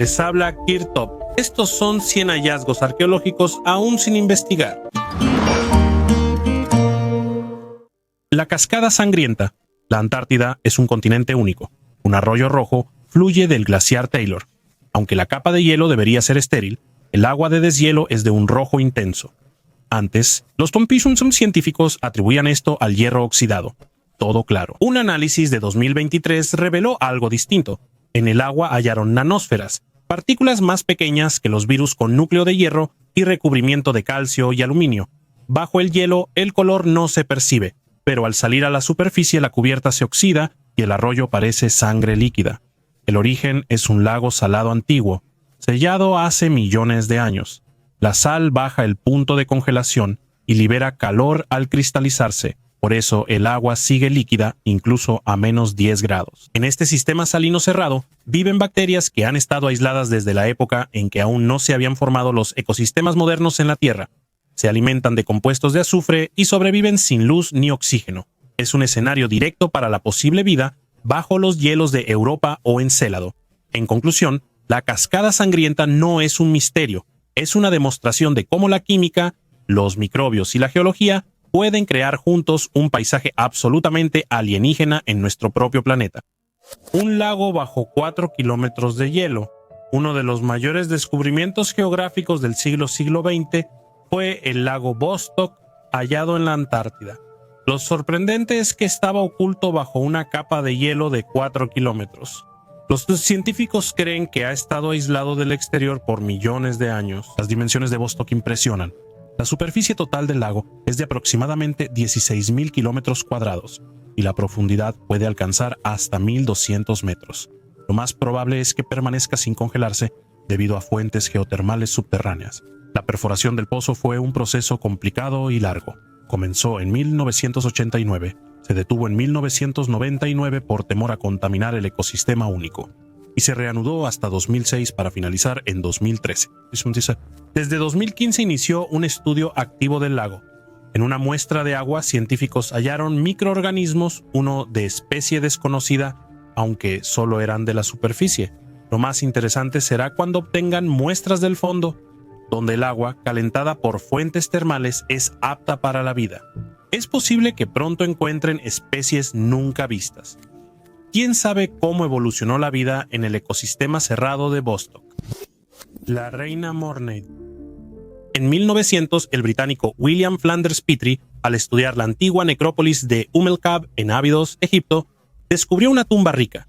Les habla Kirtop. Estos son 100 hallazgos arqueológicos aún sin investigar. La Cascada Sangrienta. La Antártida es un continente único. Un arroyo rojo fluye del glaciar Taylor. Aunque la capa de hielo debería ser estéril, el agua de deshielo es de un rojo intenso. Antes, los Tompkins científicos atribuían esto al hierro oxidado. Todo claro. Un análisis de 2023 reveló algo distinto. En el agua hallaron nanósferas, partículas más pequeñas que los virus con núcleo de hierro y recubrimiento de calcio y aluminio. Bajo el hielo, el color no se percibe, pero al salir a la superficie la cubierta se oxida y el arroyo parece sangre líquida. El origen es un lago salado antiguo, sellado hace millones de años. La sal baja el punto de congelación y libera calor al cristalizarse. Por eso el agua sigue líquida incluso a menos 10 grados. En este sistema salino cerrado viven bacterias que han estado aisladas desde la época en que aún no se habían formado los ecosistemas modernos en la Tierra. Se alimentan de compuestos de azufre y sobreviven sin luz ni oxígeno. Es un escenario directo para la posible vida bajo los hielos de Europa o Encélado. En conclusión, la Cascada Sangrienta no es un misterio, es una demostración de cómo la química, los microbios y la geología pueden crear juntos un paisaje absolutamente alienígena en nuestro propio planeta. Un lago bajo 4 kilómetros de hielo. Uno de los mayores descubrimientos geográficos del siglo XX fue el lago Vostok, hallado en la Antártida. Lo sorprendente es que estaba oculto bajo una capa de hielo de 4 kilómetros. Los científicos creen que ha estado aislado del exterior por millones de años. Las dimensiones de Vostok impresionan. La superficie total del lago es de aproximadamente 16.000 kilómetros cuadrados y la profundidad puede alcanzar hasta 1.200 metros. Lo más probable es que permanezca sin congelarse debido a fuentes geotermales subterráneas. La perforación del pozo fue un proceso complicado y largo. Comenzó en 1989, se detuvo en 1999 por temor a contaminar el ecosistema único, y se reanudó hasta 2006 para finalizar en 2013. Desde 2015 inició un estudio activo del lago. En una muestra de agua, científicos hallaron microorganismos, uno de especie desconocida, aunque solo eran de la superficie. Lo más interesante será cuando obtengan muestras del fondo, donde el agua, calentada por fuentes termales, es apta para la vida. Es posible que pronto encuentren especies nunca vistas. ¿Quién sabe cómo evolucionó la vida en el ecosistema cerrado de Vostok? La reina Morneid. En 1900, el británico William Flanders Petrie, al estudiar la antigua necrópolis de Ümmelkab en Abidos, Egipto, descubrió una tumba rica.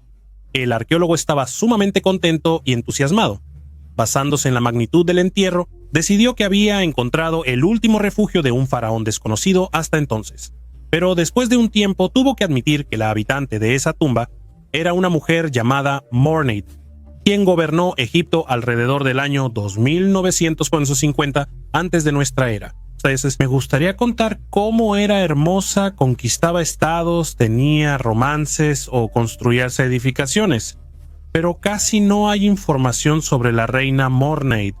El arqueólogo estaba sumamente contento y entusiasmado. Basándose en la magnitud del entierro, decidió que había encontrado el último refugio de un faraón desconocido hasta entonces. Pero después de un tiempo tuvo que admitir que la habitante de esa tumba era una mujer llamada Morneid, quien gobernó Egipto alrededor del año 2950 antes de nuestra era. Entonces, me gustaría contar cómo era hermosa, conquistaba estados, tenía romances o construía edificaciones. Pero casi no hay información sobre la reina Morneid.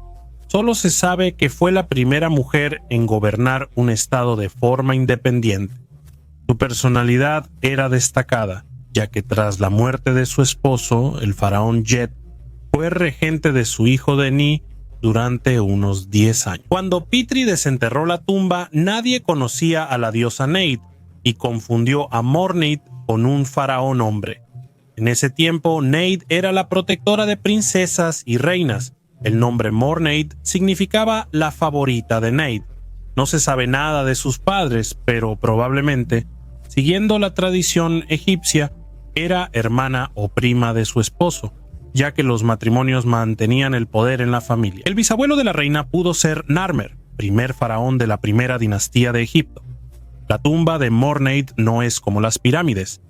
Solo se sabe que fue la primera mujer en gobernar un estado de forma independiente. Su personalidad era destacada, ya que tras la muerte de su esposo, el faraón Jet, fue regente de su hijo Denis durante unos 10 años. Cuando Petrie desenterró la tumba, nadie conocía a la diosa Neid y confundió a Morneid con un faraón hombre. En ese tiempo, Neid era la protectora de princesas y reinas. El nombre Morneid significaba la favorita de Neid. No se sabe nada de sus padres, pero probablemente, siguiendo la tradición egipcia, era hermana o prima de su esposo, ya que los matrimonios mantenían el poder en la familia. El bisabuelo de la reina pudo ser Narmer, primer faraón de la primera dinastía de Egipto. La tumba de Morneid no es como las pirámides,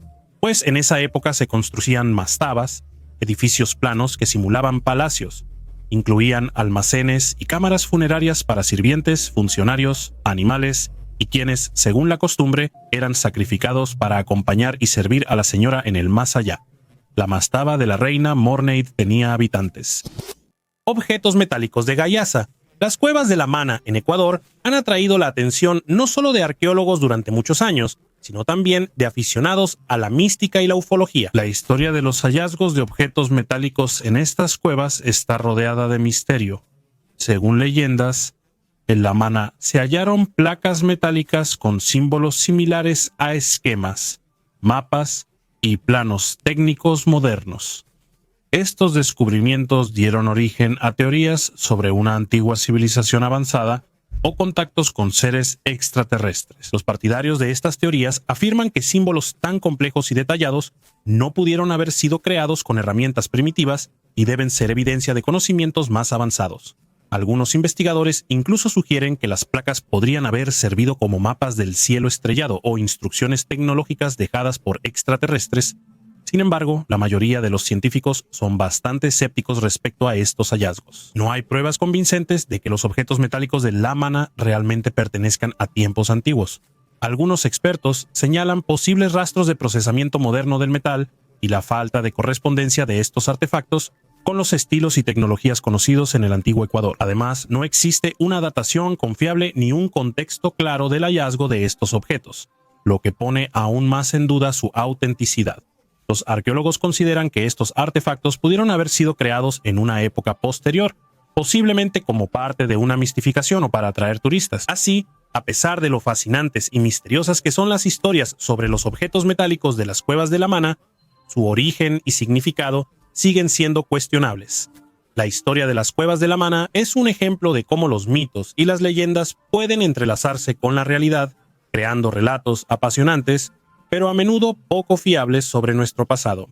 pues en esa época se construían mastabas, edificios planos que simulaban palacios. Incluían almacenes y cámaras funerarias para sirvientes, funcionarios, animales y quienes, según la costumbre, eran sacrificados para acompañar y servir a la señora en el más allá. La mastaba de la reina Morneid tenía habitantes. Objetos metálicos de Gayasa. Las cuevas de La Mana, en Ecuador, han atraído la atención no solo de arqueólogos durante muchos años, sino también de aficionados a la mística y la ufología. La historia de los hallazgos de objetos metálicos en estas cuevas está rodeada de misterio. Según leyendas, en La Mana se hallaron placas metálicas con símbolos similares a esquemas, mapas y planos técnicos modernos. Estos descubrimientos dieron origen a teorías sobre una antigua civilización avanzada o contactos con seres extraterrestres. Los partidarios de estas teorías afirman que símbolos tan complejos y detallados no pudieron haber sido creados con herramientas primitivas y deben ser evidencia de conocimientos más avanzados. Algunos investigadores incluso sugieren que las placas podrían haber servido como mapas del cielo estrellado o instrucciones tecnológicas dejadas por extraterrestres. Sin embargo, la mayoría de los científicos son bastante escépticos respecto a estos hallazgos. No hay pruebas convincentes de que los objetos metálicos de La Mana realmente pertenezcan a tiempos antiguos. Algunos expertos señalan posibles rastros de procesamiento moderno del metal y la falta de correspondencia de estos artefactos con los estilos y tecnologías conocidos en el antiguo Ecuador. Además, no existe una datación confiable ni un contexto claro del hallazgo de estos objetos, lo que pone aún más en duda su autenticidad. Los arqueólogos consideran que estos artefactos pudieron haber sido creados en una época posterior, posiblemente como parte de una mistificación o para atraer turistas. Así, a pesar de lo fascinantes y misteriosas que son las historias sobre los objetos metálicos de las cuevas de La Mana, su origen y significado siguen siendo cuestionables. La historia de las cuevas de La Mana es un ejemplo de cómo los mitos y las leyendas pueden entrelazarse con la realidad, creando relatos apasionantes, pero a menudo poco fiables sobre nuestro pasado.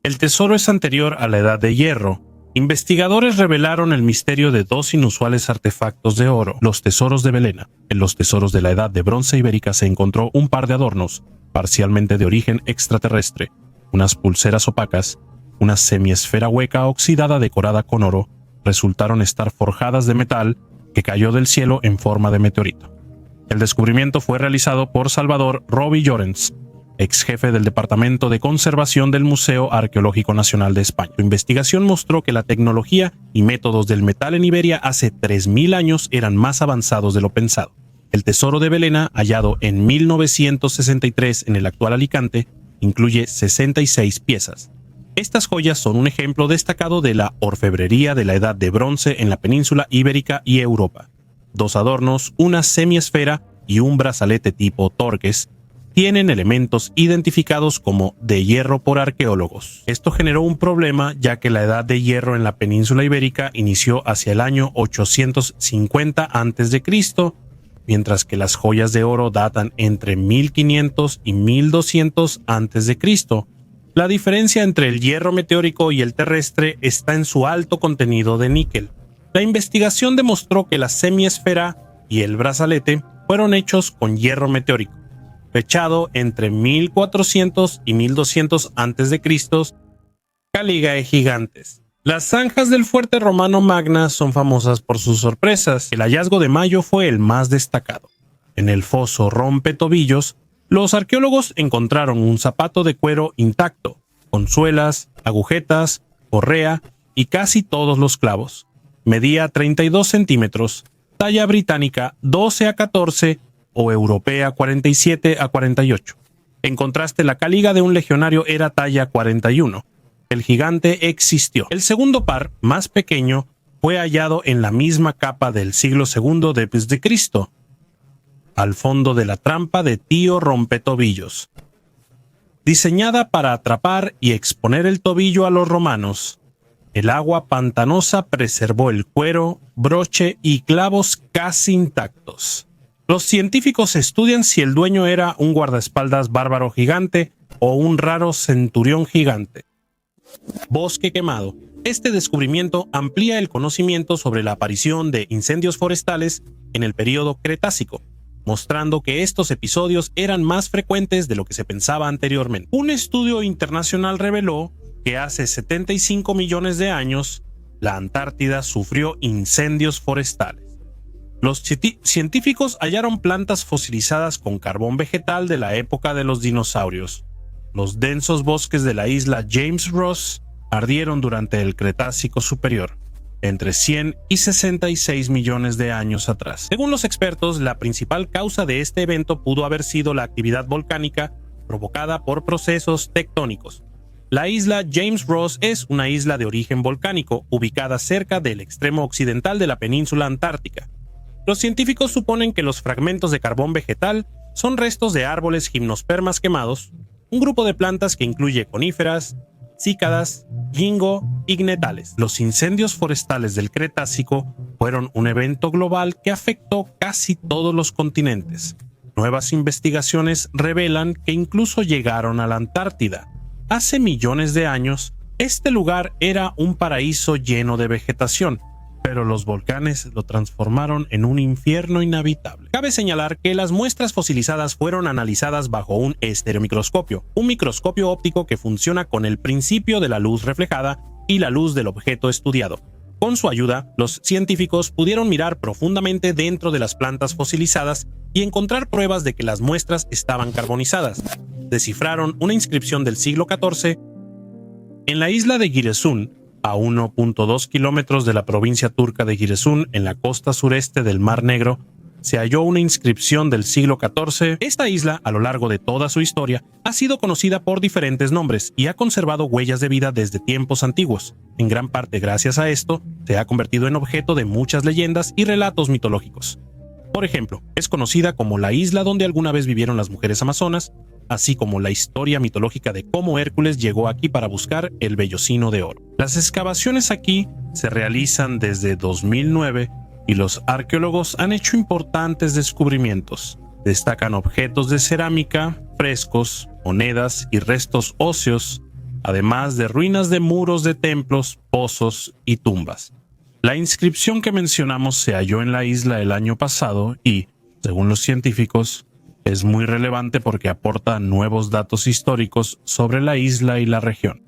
El tesoro es anterior a la Edad de Hierro. Investigadores revelaron el misterio de dos inusuales artefactos de oro, los tesoros de Belena. En los tesoros de la Edad de Bronce Ibérica se encontró un par de adornos, parcialmente de origen extraterrestre, unas pulseras opacas, una semiesfera hueca oxidada decorada con oro, resultaron estar forjadas de metal que cayó del cielo en forma de meteorito. El descubrimiento fue realizado por Salvador Rovi Llorens, ex jefe del Departamento de Conservación del Museo Arqueológico Nacional de España. Su investigación mostró que la tecnología y métodos del metal en Iberia hace 3000 años eran más avanzados de lo pensado. El tesoro de Belena, hallado en 1963 en el actual Alicante, incluye 66 piezas. Estas joyas son un ejemplo destacado de la orfebrería de la Edad de Bronce en la península ibérica y Europa. Dos adornos, una semiesfera y un brazalete tipo Torques tienen elementos identificados como de hierro por arqueólogos. Esto generó un problema ya que la Edad de Hierro en la península ibérica inició hacia el año 850 a.C., mientras que las joyas de oro datan entre 1500 y 1200 a.C. La diferencia entre el hierro meteórico y el terrestre está en su alto contenido de níquel. La investigación demostró que la semiesfera y el brazalete fueron hechos con hierro meteórico, fechado entre 1400 y 1200 a.C., Caligae gigantes. Las zanjas del fuerte romano Magna son famosas por sus sorpresas. El hallazgo de mayo fue el más destacado. En el foso Rompetobillos, los arqueólogos encontraron un zapato de cuero intacto, con suelas, agujetas, correa y casi todos los clavos. Medía 32 centímetros, talla británica 12 a 14 o europea 47 a 48. En contraste, la caliga de un legionario era talla 41. El gigante existió. El segundo par, más pequeño, fue hallado en la misma capa del siglo II d.C., al fondo de la trampa de Tío Rompetobillos. Diseñada para atrapar y exponer el tobillo a los romanos, el agua pantanosa preservó el cuero, broche y clavos casi intactos. Los científicos estudian si el dueño era un guardaespaldas bárbaro gigante o un raro centurión gigante. Bosque quemado. Este descubrimiento amplía el conocimiento sobre la aparición de incendios forestales en el período Cretácico, mostrando que estos episodios eran más frecuentes de lo que se pensaba anteriormente. Un estudio internacional reveló que hace 75 millones de años, la Antártida sufrió incendios forestales. Los científicos hallaron plantas fosilizadas con carbón vegetal de la época de los dinosaurios. Los densos bosques de la isla James Ross ardieron durante el Cretácico superior. entre 100 y 66 millones de años atrás. Según los expertos, la principal causa de este evento pudo haber sido la actividad volcánica provocada por procesos tectónicos. La isla James Ross es una isla de origen volcánico ubicada cerca del extremo occidental de la península antártica. Los científicos suponen que los fragmentos de carbón vegetal son restos de árboles gimnospermas quemados, un grupo de plantas que incluye coníferas, cícadas, ginkgo y ignetales. Los incendios forestales del Cretácico fueron un evento global que afectó casi todos los continentes. Nuevas investigaciones revelan que incluso llegaron a la Antártida. Hace millones de años, este lugar era un paraíso lleno de vegetación, pero los volcanes lo transformaron en un infierno inhabitable. Cabe señalar que las muestras fosilizadas fueron analizadas bajo un estereomicroscopio, un microscopio óptico que funciona con el principio de la luz reflejada y la luz del objeto estudiado. Con su ayuda, los científicos pudieron mirar profundamente dentro de las plantas fosilizadas y encontrar pruebas de que las muestras estaban carbonizadas. Descifraron una inscripción del siglo XIV en la isla de Giresun, a 1.2 kilómetros de la provincia turca de Giresun, en la costa sureste del Mar Negro. Se halló una inscripción del siglo XIV. Esta isla, a lo largo de toda su historia, ha sido conocida por diferentes nombres y ha conservado huellas de vida desde tiempos antiguos. En gran parte gracias a esto, se ha convertido en objeto de muchas leyendas y relatos mitológicos. Por ejemplo, es conocida como la isla donde alguna vez vivieron las mujeres amazonas, así como la historia mitológica de cómo Hércules llegó aquí para buscar el vellocino de oro. Las excavaciones aquí se realizan desde 2009 y los arqueólogos han hecho importantes descubrimientos. Destacan objetos de cerámica, frescos, monedas y restos óseos, además de ruinas de muros de templos, pozos y tumbas. La inscripción que mencionamos se halló en la isla el año pasado y, según los científicos, es muy relevante porque aporta nuevos datos históricos sobre la isla y la región.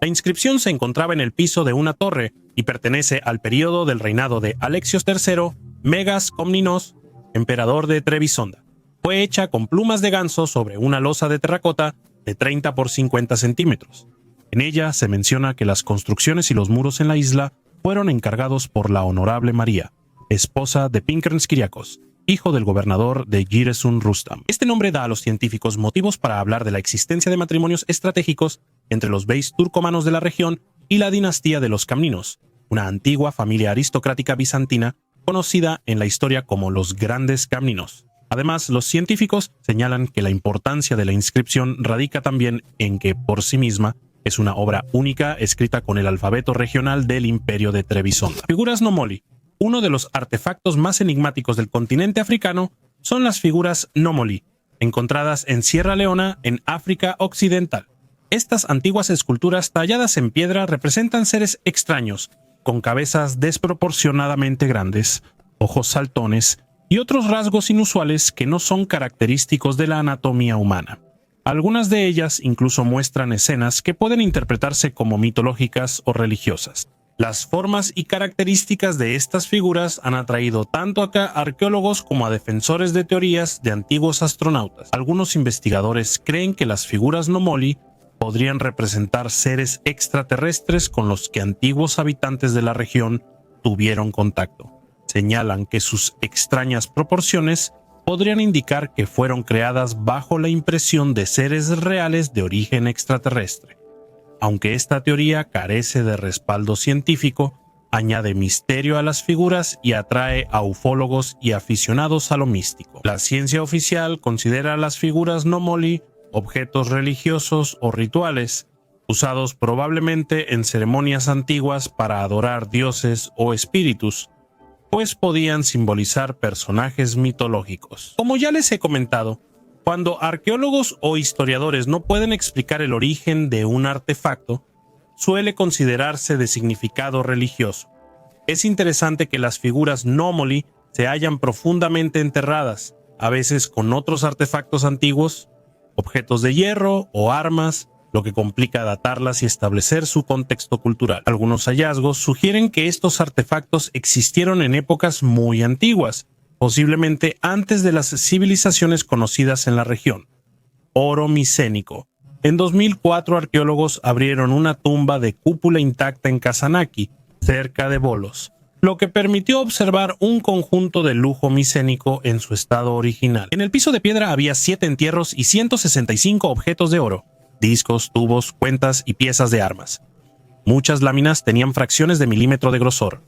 La inscripción se encontraba en el piso de una torre y pertenece al período del reinado de Alexios III, Megas Komnenos, emperador de Trebisonda. Fue hecha con plumas de ganso sobre una losa de terracota de 30 por 50 centímetros. En ella se menciona que las construcciones y los muros en la isla fueron encargados por la Honorable María, esposa de Pinkerns Kyriakos, hijo del gobernador de Giresun Rustam. Este nombre da a los científicos motivos para hablar de la existencia de matrimonios estratégicos entre los beys turcomanos de la región y la dinastía de los Komnenos, una antigua familia aristocrática bizantina conocida en la historia como los Grandes Komnenos. Además, los científicos señalan que la importancia de la inscripción radica también en que, por sí misma, es una obra única escrita con el alfabeto regional del Imperio de Trebisonda. Figuras Nomoli. Uno de los artefactos más enigmáticos del continente africano son las figuras Nomoli, encontradas en Sierra Leona, en África Occidental. Estas antiguas esculturas talladas en piedra representan seres extraños, con cabezas desproporcionadamente grandes, ojos saltones y otros rasgos inusuales que no son característicos de la anatomía humana. Algunas de ellas incluso muestran escenas que pueden interpretarse como mitológicas o religiosas. Las formas y características de estas figuras han atraído tanto a arqueólogos como a defensores de teorías de antiguos astronautas. Algunos investigadores creen que las figuras Nomoli podrían representar seres extraterrestres con los que antiguos habitantes de la región tuvieron contacto. Señalan que sus extrañas proporciones podrían indicar que fueron creadas bajo la impresión de seres reales de origen extraterrestre. Aunque esta teoría carece de respaldo científico, añade misterio a las figuras y atrae a ufólogos y aficionados a lo místico. La ciencia oficial considera las figuras Nomoli objetos religiosos o rituales, usados probablemente en ceremonias antiguas para adorar dioses o espíritus, pues podían simbolizar personajes mitológicos. Como ya les he comentado, cuando arqueólogos o historiadores no pueden explicar el origen de un artefacto, suele considerarse de significado religioso. Es interesante que las figuras Nomoli se hallan profundamente enterradas, a veces con otros artefactos antiguos, objetos de hierro o armas, lo que complica datarlas y establecer su contexto cultural. Algunos hallazgos sugieren que estos artefactos existieron en épocas muy antiguas, posiblemente antes de las civilizaciones conocidas en la región. Oro micénico. En 2004, arqueólogos abrieron una tumba de cúpula intacta en Kasanaki, cerca de Volos, lo que permitió observar un conjunto de lujo micénico en su estado original. En el piso de piedra había 7 entierros y 165 objetos de oro, discos, tubos, cuentas y piezas de armas. Muchas láminas tenían fracciones de milímetro de grosor.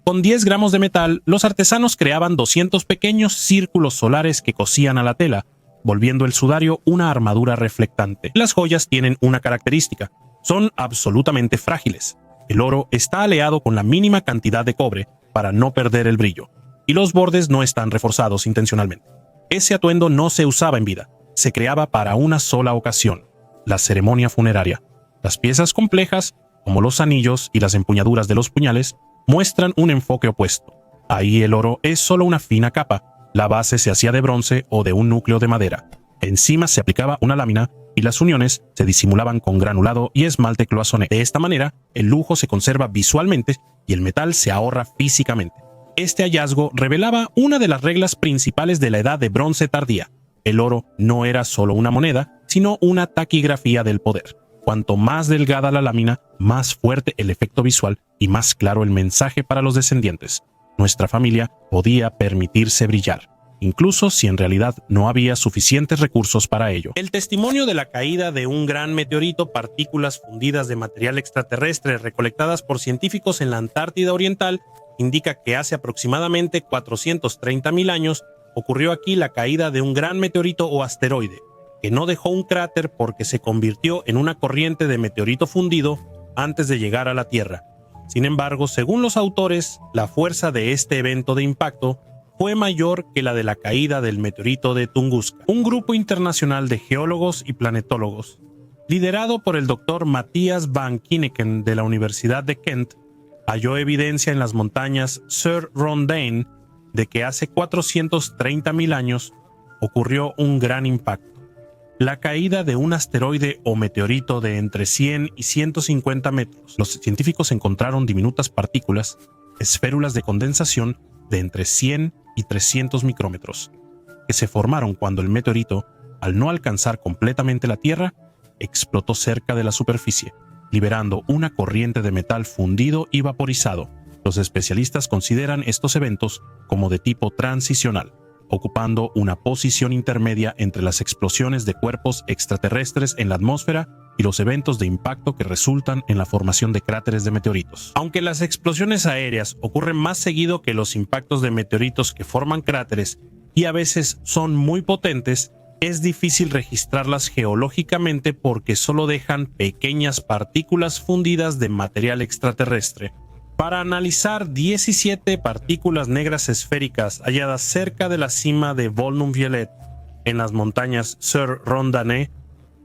Con 10 gramos de metal, los artesanos creaban 200 pequeños círculos solares que cosían a la tela, volviendo el sudario una armadura reflectante. Las joyas tienen una característica: son absolutamente frágiles. El oro está aleado con la mínima cantidad de cobre para no perder el brillo, y los bordes no están reforzados intencionalmente. Ese atuendo no se usaba en vida, se creaba para una sola ocasión: la ceremonia funeraria. Las piezas complejas, como los anillos y las empuñaduras de los puñales, muestran un enfoque opuesto. Ahí el oro es solo una fina capa, la base se hacía de bronce o de un núcleo de madera. Encima se aplicaba una lámina y las uniones se disimulaban con granulado y esmalte cloisonné. De esta manera, el lujo se conserva visualmente y el metal se ahorra físicamente. Este hallazgo revelaba una de las reglas principales de la edad de bronce tardía: el oro no era solo una moneda, sino una taquigrafía del poder. Cuanto más delgada la lámina, más fuerte el efecto visual y más claro el mensaje para los descendientes. Nuestra familia podía permitirse brillar, incluso si en realidad no había suficientes recursos para ello. El testimonio de la caída de un gran meteorito, partículas fundidas de material extraterrestre recolectadas por científicos en la Antártida Oriental, indica que hace aproximadamente 430.000 años ocurrió aquí la caída de un gran meteorito o asteroide, que no dejó un cráter porque se convirtió en una corriente de meteorito fundido antes de llegar a la Tierra. Sin embargo, según los autores, la fuerza de este evento de impacto fue mayor que la de la caída del meteorito de Tunguska. Un grupo internacional de geólogos y planetólogos, liderado por el Dr. Matthias van Kinneken de la Universidad de Kent, halló evidencia en las montañas Sir Rondaine de que hace 430.000 años ocurrió un gran impacto: la caída de un asteroide o meteorito de entre 100 y 150 metros. Los científicos encontraron diminutas partículas, esférulas de condensación de entre 100 y 300 micrómetros, que se formaron cuando el meteorito, al no alcanzar completamente la Tierra, explotó cerca de la superficie, liberando una corriente de metal fundido y vaporizado. Los especialistas consideran estos eventos como de tipo transicional, ocupando una posición intermedia entre las explosiones de cuerpos extraterrestres en la atmósfera y los eventos de impacto que resultan en la formación de cráteres de meteoritos. Aunque las explosiones aéreas ocurren más seguido que los impactos de meteoritos que forman cráteres y a veces son muy potentes, es difícil registrarlas geológicamente porque solo dejan pequeñas partículas fundidas de material extraterrestre. Para analizar 17 partículas negras esféricas halladas cerca de la cima de Volnum-Violet en las montañas Sir Rondaine,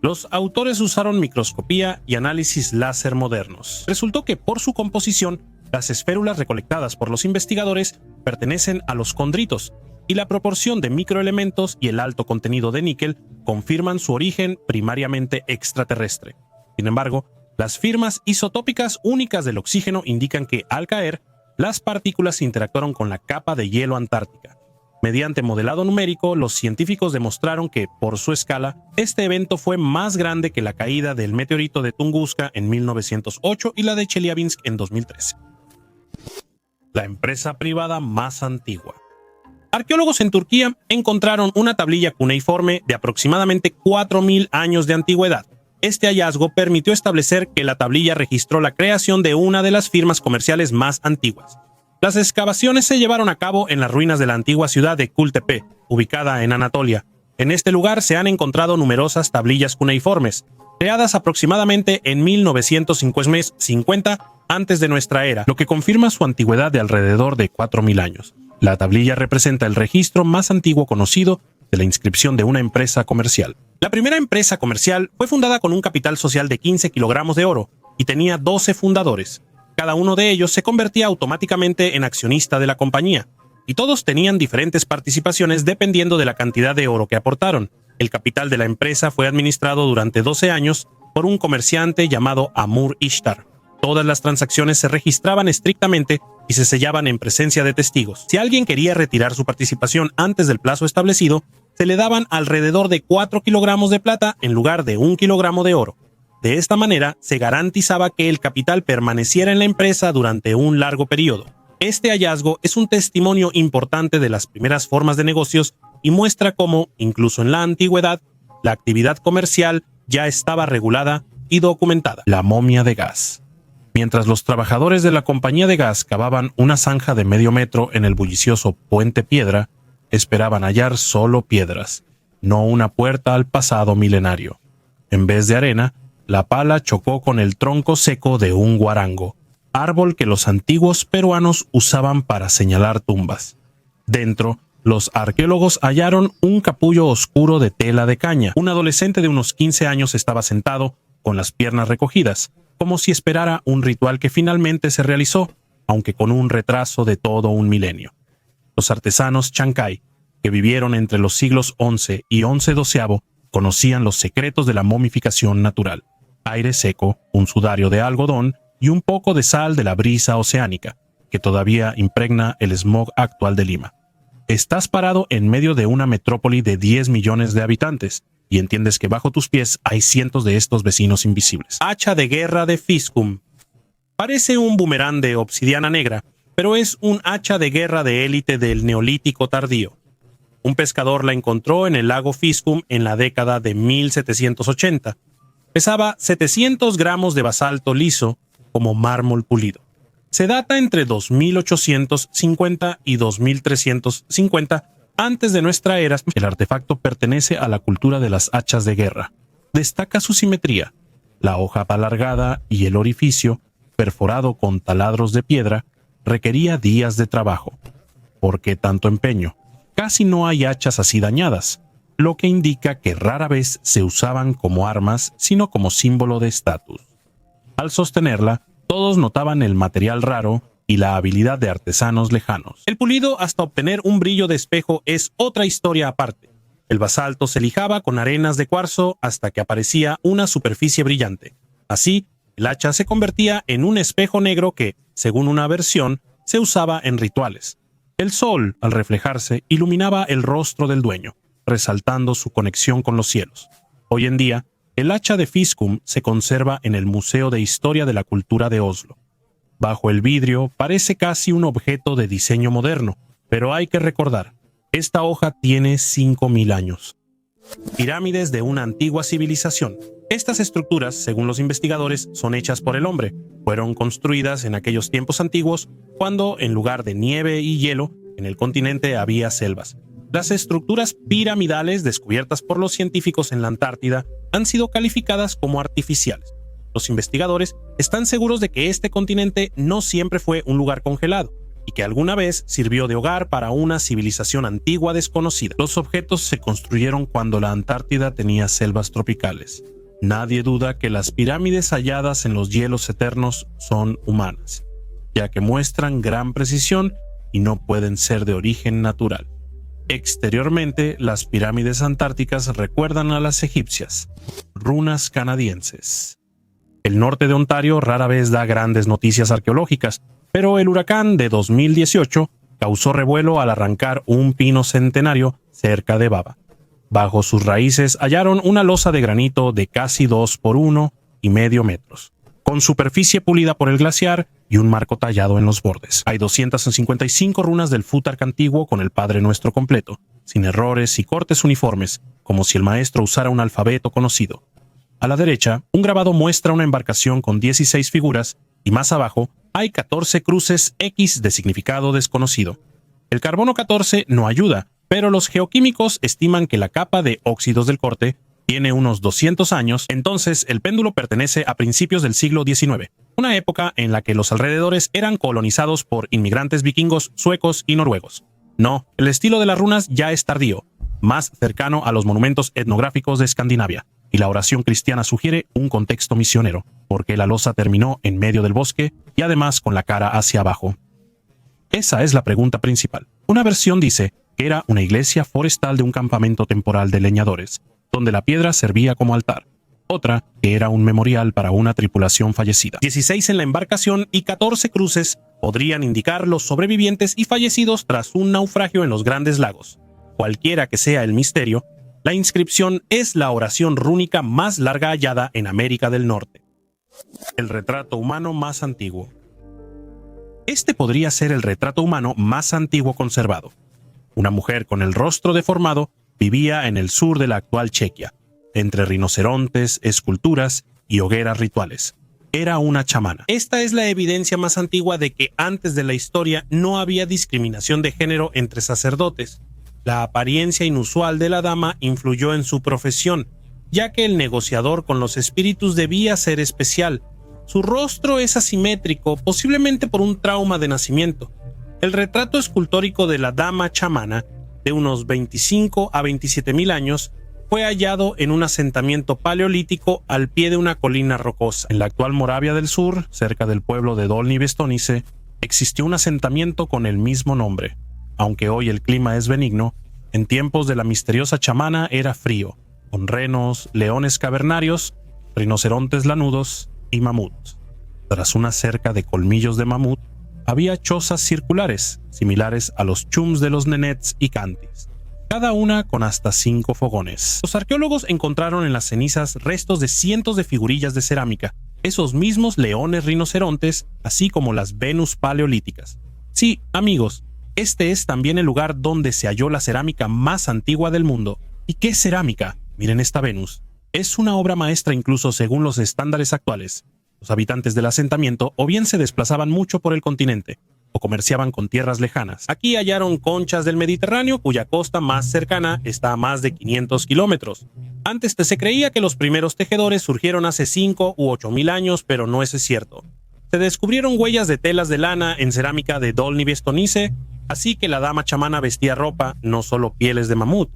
los autores usaron microscopía y análisis láser modernos. Resultó que por su composición, las esférulas recolectadas por los investigadores pertenecen a los condritos, y la proporción de microelementos y el alto contenido de níquel confirman su origen primariamente extraterrestre. Sin embargo, las firmas isotópicas únicas del oxígeno indican que, al caer, las partículas interactuaron con la capa de hielo antártica. Mediante modelado numérico, los científicos demostraron que, por su escala, este evento fue más grande que la caída del meteorito de Tunguska en 1908 y la de Chelyabinsk en 2013. La empresa privada más antigua. Arqueólogos en Turquía encontraron una tablilla cuneiforme de aproximadamente 4.000 años de antigüedad. Este hallazgo permitió establecer que la tablilla registró la creación de una de las firmas comerciales más antiguas. Las excavaciones se llevaron a cabo en las ruinas de la antigua ciudad de Kultepe, ubicada en Anatolia. En este lugar se han encontrado numerosas tablillas cuneiformes, creadas aproximadamente en 1950 antes de nuestra era, lo que confirma su antigüedad de alrededor de 4.000 años. La tablilla representa el registro más antiguo conocido de la inscripción de una empresa comercial. La primera empresa comercial fue fundada con un capital social de 15 kilogramos de oro y tenía 12 fundadores. Cada uno de ellos se convertía automáticamente en accionista de la compañía, y todos tenían diferentes participaciones dependiendo de la cantidad de oro que aportaron. El capital de la empresa fue administrado durante 12 años por un comerciante llamado Amur Ishtar. Todas las transacciones se registraban estrictamente y se sellaban en presencia de testigos. Si alguien quería retirar su participación antes del plazo establecido, se le daban alrededor de 4 kilogramos de plata en lugar de 1 kilogramo de oro. De esta manera, se garantizaba que el capital permaneciera en la empresa durante un largo periodo. Este hallazgo es un testimonio importante de las primeras formas de negocios y muestra cómo, incluso en la antigüedad, la actividad comercial ya estaba regulada y documentada. La momia de gas. Mientras los trabajadores de la compañía de gas cavaban una zanja de medio metro en el bullicioso Puente Piedra, esperaban hallar solo piedras, no una puerta al pasado milenario. En vez de arena, la pala chocó con el tronco seco de un guarango, árbol que los antiguos peruanos usaban para señalar tumbas. Dentro, los arqueólogos hallaron un capullo oscuro de tela de caña. Un adolescente de unos 15 años estaba sentado, con las piernas recogidas, como si esperara un ritual que finalmente se realizó, aunque con un retraso de todo un milenio. Los artesanos Chancay, que vivieron entre los siglos XI y XI-XII, conocían los secretos de la momificación natural. Aire seco, un sudario de algodón y un poco de sal de la brisa oceánica, que todavía impregna el smog actual de Lima. Estás parado en medio de una metrópoli de 10 millones de habitantes, y entiendes que bajo tus pies hay cientos de estos vecinos invisibles. Hacha de guerra de Fiscum. Parece un boomerang de obsidiana negra, pero es un hacha de guerra de élite del Neolítico tardío. Un pescador la encontró en el lago Fiscum en la década de 1780. Pesaba 700 gramos de basalto liso como mármol pulido. Se data entre 2850 y 2350 antes de nuestra era. El artefacto pertenece a la cultura de las hachas de guerra. Destaca su simetría. La hoja alargada y el orificio, perforado con taladros de piedra, requería días de trabajo. ¿Por qué tanto empeño? Casi no hay hachas así dañadas, lo que indica que rara vez se usaban como armas, sino como símbolo de estatus. Al sostenerla, todos notaban el material raro y la habilidad de artesanos lejanos. El pulido hasta obtener un brillo de espejo es otra historia aparte. El basalto se lijaba con arenas de cuarzo hasta que aparecía una superficie brillante. Así, el hacha se convertía en un espejo negro que, según una versión, se usaba en rituales. El sol, al reflejarse, iluminaba el rostro del dueño, resaltando su conexión con los cielos. Hoy en día, el hacha de Fiscum se conserva en el Museo de Historia de la Cultura de Oslo. Bajo el vidrio parece casi un objeto de diseño moderno, pero hay que recordar, esta hoja tiene 5000 años. Pirámides de una antigua civilización. Estas estructuras, según los investigadores, son hechas por el hombre. Fueron construidas en aquellos tiempos antiguos, cuando, en lugar de nieve y hielo, en el continente había selvas. Las estructuras piramidales descubiertas por los científicos en la Antártida han sido calificadas como artificiales. Los investigadores están seguros de que este continente no siempre fue un lugar congelado y que alguna vez sirvió de hogar para una civilización antigua desconocida. Los objetos se construyeron cuando la Antártida tenía selvas tropicales. Nadie duda que las pirámides halladas en los hielos eternos son humanas, ya que muestran gran precisión y no pueden ser de origen natural. Exteriormente, las pirámides antárticas recuerdan a las egipcias. Runas canadienses. El norte de Ontario rara vez da grandes noticias arqueológicas, pero el huracán de 2018 causó revuelo al arrancar un pino centenario cerca de Baba. Bajo sus raíces hallaron una losa de granito de casi 2 por 1,5 metros, con superficie pulida por el glaciar y un marco tallado en los bordes. Hay 255 runas del Futhark antiguo con el Padre Nuestro completo, sin errores y cortes uniformes, como si el maestro usara un alfabeto conocido. A la derecha, un grabado muestra una embarcación con 16 figuras y más abajo hay 14 cruces X de significado desconocido. El carbono 14 no ayuda, pero los geoquímicos estiman que la capa de óxidos del corte tiene unos 200 años, entonces el péndulo pertenece a principios del siglo XIX, una época en la que los alrededores eran colonizados por inmigrantes vikingos, suecos y noruegos. No, el estilo de las runas ya es tardío, más cercano a los monumentos etnográficos de Escandinavia, y la oración cristiana sugiere un contexto misionero, porque la losa terminó en medio del bosque y además con la cara hacia abajo. Esa es la pregunta principal. Una versión dice que era una iglesia forestal de un campamento temporal de leñadores, donde la piedra servía como altar. Otra, que era un memorial para una tripulación fallecida. 16 en la embarcación y 14 cruces podrían indicar los sobrevivientes y fallecidos tras un naufragio en los Grandes Lagos. Cualquiera que sea el misterio, La inscripción es la oración rúnica más larga hallada en América del Norte. El retrato humano más antiguo. Este podría ser el retrato humano más antiguo conservado. Una mujer con el rostro deformado vivía en el sur de la actual Chequia, entre rinocerontes, esculturas y hogueras rituales. Era una chamana. Esta es la evidencia más antigua de que antes de la historia no había discriminación de género entre sacerdotes. La apariencia inusual de la dama influyó en su profesión, ya que el negociador con los espíritus debía ser especial. Su rostro es asimétrico, posiblemente por un trauma de nacimiento. El retrato escultórico de la dama chamana, de unos 25 a 27 mil años, fue hallado en un asentamiento paleolítico al pie de una colina rocosa. En la actual Moravia del Sur, cerca del pueblo de Dolní Věstonice, existió un asentamiento con el mismo nombre. Aunque hoy el clima es benigno, en tiempos de la misteriosa chamana era frío, con renos, leones cavernarios, rinocerontes lanudos y mamuts. Tras una cerca de colmillos de mamut, había chozas circulares, similares a los chums de los nenets y cantis, cada una con hasta 5 fogones. Los arqueólogos encontraron en las cenizas restos de cientos de figurillas de cerámica, esos mismos leones rinocerontes, así como las Venus paleolíticas. Sí, amigos, este es también el lugar donde se halló la cerámica más antigua del mundo. ¿Y qué cerámica? Miren esta Venus. Es una obra maestra incluso según los estándares actuales. Los habitantes del asentamiento o bien se desplazaban mucho por el continente, o comerciaban con tierras lejanas. Aquí hallaron conchas del Mediterráneo, cuya costa más cercana está a más de 500 kilómetros. Antes se creía que los primeros tejedores surgieron hace 5 u 8 mil años, pero no es cierto. Se descubrieron huellas de telas de lana en cerámica de Dolní Věstonice, así que la dama chamana vestía ropa, no solo pieles de mamut.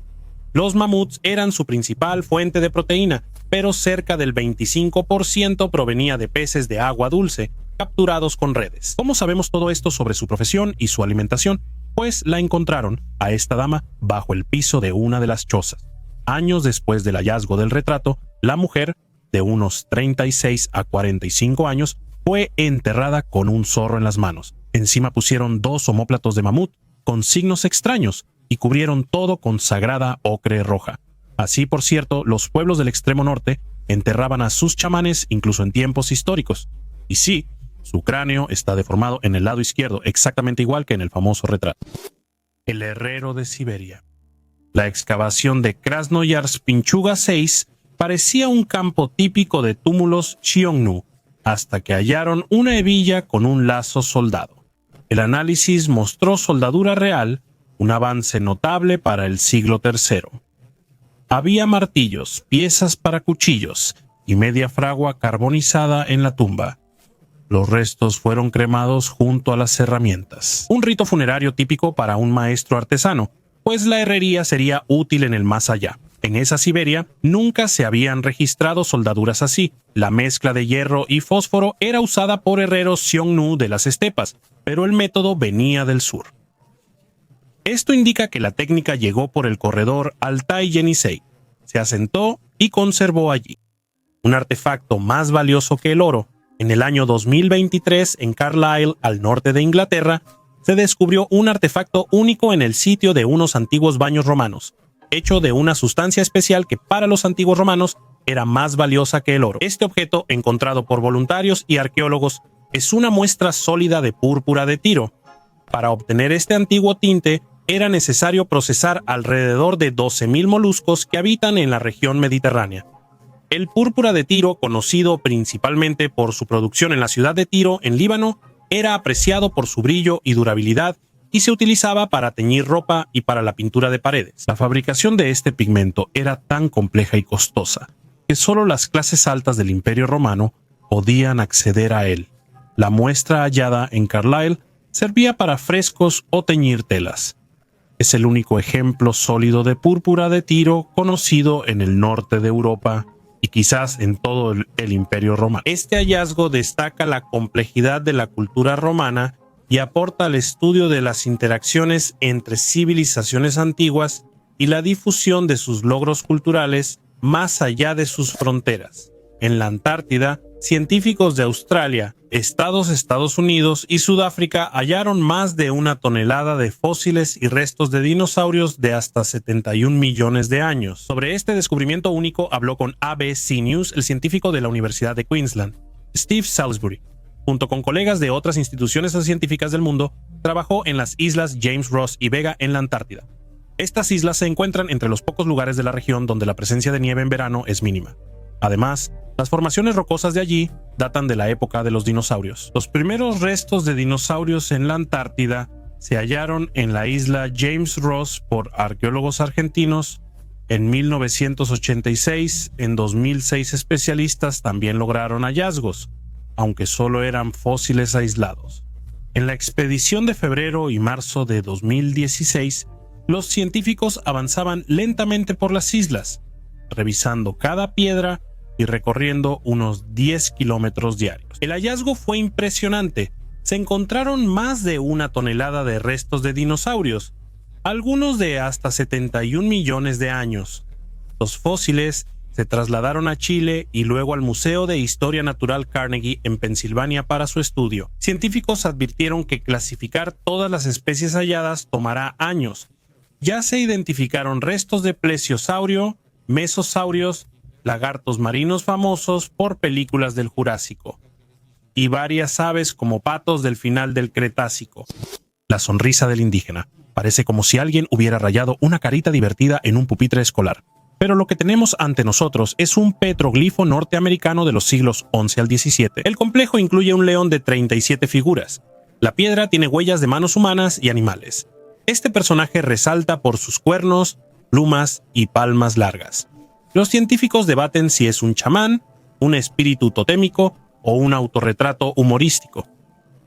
Los mamuts eran su principal fuente de proteína, pero cerca del 25% provenía de peces de agua dulce, capturados con redes. ¿Cómo sabemos todo esto sobre su profesión y su alimentación? Pues la encontraron, a esta dama, bajo el piso de una de las chozas. Años después del hallazgo del retrato, la mujer, de unos 36 a 45 años, fue enterrada con un zorro en las manos. Encima pusieron 2 omóplatos de mamut, con signos extraños, y cubrieron todo con sagrada ocre roja. Así, por cierto, los pueblos del extremo norte enterraban a sus chamanes incluso en tiempos históricos. Y sí, su cráneo está deformado en el lado izquierdo, exactamente igual que en el famoso retrato. El herrero de Siberia. La excavación de Krasnoyarsk Pinchuga 6 parecía un campo típico de túmulos Xiongnu, hasta que hallaron una hebilla con un lazo soldado. El análisis mostró soldadura real, un avance notable para el siglo III. Había martillos, piezas para cuchillos y media fragua carbonizada en la tumba. Los restos fueron cremados junto a las herramientas. Un rito funerario típico para un maestro artesano, pues la herrería sería útil en el más allá. En esa Siberia nunca se habían registrado soldaduras así. La mezcla de hierro y fósforo era usada por herreros Xiongnu de las estepas, pero el método venía del sur. Esto indica que la técnica llegó por el corredor Altai-Yenisei, se asentó y conservó allí. Un artefacto más valioso que el oro. En el año 2023, en Carlisle, al norte de Inglaterra, se descubrió un artefacto único en el sitio de unos antiguos baños romanos, hecho de una sustancia especial que para los antiguos romanos era más valiosa que el oro. Este objeto, encontrado por voluntarios y arqueólogos, es una muestra sólida de púrpura de Tiro. Para obtener este antiguo tinte, era necesario procesar alrededor de 12.000 moluscos que habitan en la región mediterránea. El púrpura de Tiro, conocido principalmente por su producción en la ciudad de Tiro, en Líbano, era apreciado por su brillo y durabilidad y se utilizaba para teñir ropa y para la pintura de paredes. La fabricación de este pigmento era tan compleja y costosa que solo las clases altas del Imperio Romano podían acceder a él. La muestra hallada en Carlisle servía para frescos o teñir telas. Es el único ejemplo sólido de púrpura de Tiro conocido en el norte de Europa y quizás en todo el Imperio Romano. Este hallazgo destaca la complejidad de la cultura romana y aporta al estudio de las interacciones entre civilizaciones antiguas y la difusión de sus logros culturales más allá de sus fronteras. En la Antártida científicos de Australia, Estados Unidos y Sudáfrica hallaron más de 1 tonelada de fósiles y restos de dinosaurios de hasta 71 millones de años. Sobre este descubrimiento único habló con ABC News el científico de la Universidad de Queensland, Steve Salisbury. Junto con colegas de otras instituciones científicas del mundo, trabajó en las islas James Ross y Vega en la Antártida. Estas islas se encuentran entre los pocos lugares de la región donde la presencia de nieve en verano es mínima. Además, las formaciones rocosas de allí datan de la época de los dinosaurios. Los primeros restos de dinosaurios en la Antártida se hallaron en la isla James Ross por arqueólogos argentinos en 1986. En 2006 especialistas también lograron hallazgos, aunque solo eran fósiles aislados. En la expedición de febrero y marzo de 2016, los científicos avanzaban lentamente por las islas, revisando cada piedra y recorriendo unos 10 kilómetros diarios. El hallazgo fue impresionante. Se encontraron más de 1 tonelada de restos de dinosaurios, algunos de hasta 71 millones de años. Los fósiles se trasladaron a Chile y luego al Museo de Historia Natural Carnegie en Pensilvania para su estudio. Científicos advirtieron que clasificar todas las especies halladas tomará años. Ya se identificaron restos de plesiosaurio, mesosaurios, lagartos marinos famosos por películas del Jurásico, y varias aves como patos del final del Cretácico. La sonrisa del indígena. Parece como si alguien hubiera rayado una carita divertida en un pupitre escolar. Pero lo que tenemos ante nosotros es un petroglifo norteamericano de los siglos XI al XVII. El complejo incluye un león de 37 figuras. La piedra tiene huellas de manos humanas y animales. Este personaje resalta por sus cuernos, plumas y palmas largas. Los científicos debaten si es un chamán, un espíritu totémico o un autorretrato humorístico.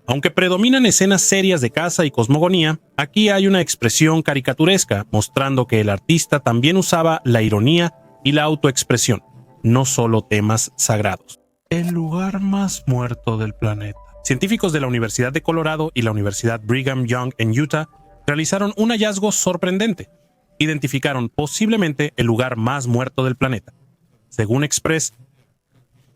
Aunque predominan escenas serias de caza y cosmogonía, aquí hay una expresión caricaturesca mostrando que el artista también usaba la ironía y la autoexpresión, no solo temas sagrados. El lugar más muerto del planeta. Científicos de la Universidad de Colorado y la Universidad Brigham Young en Utah realizaron un hallazgo sorprendente. Identificaron posiblemente el lugar más muerto del planeta. Según Express,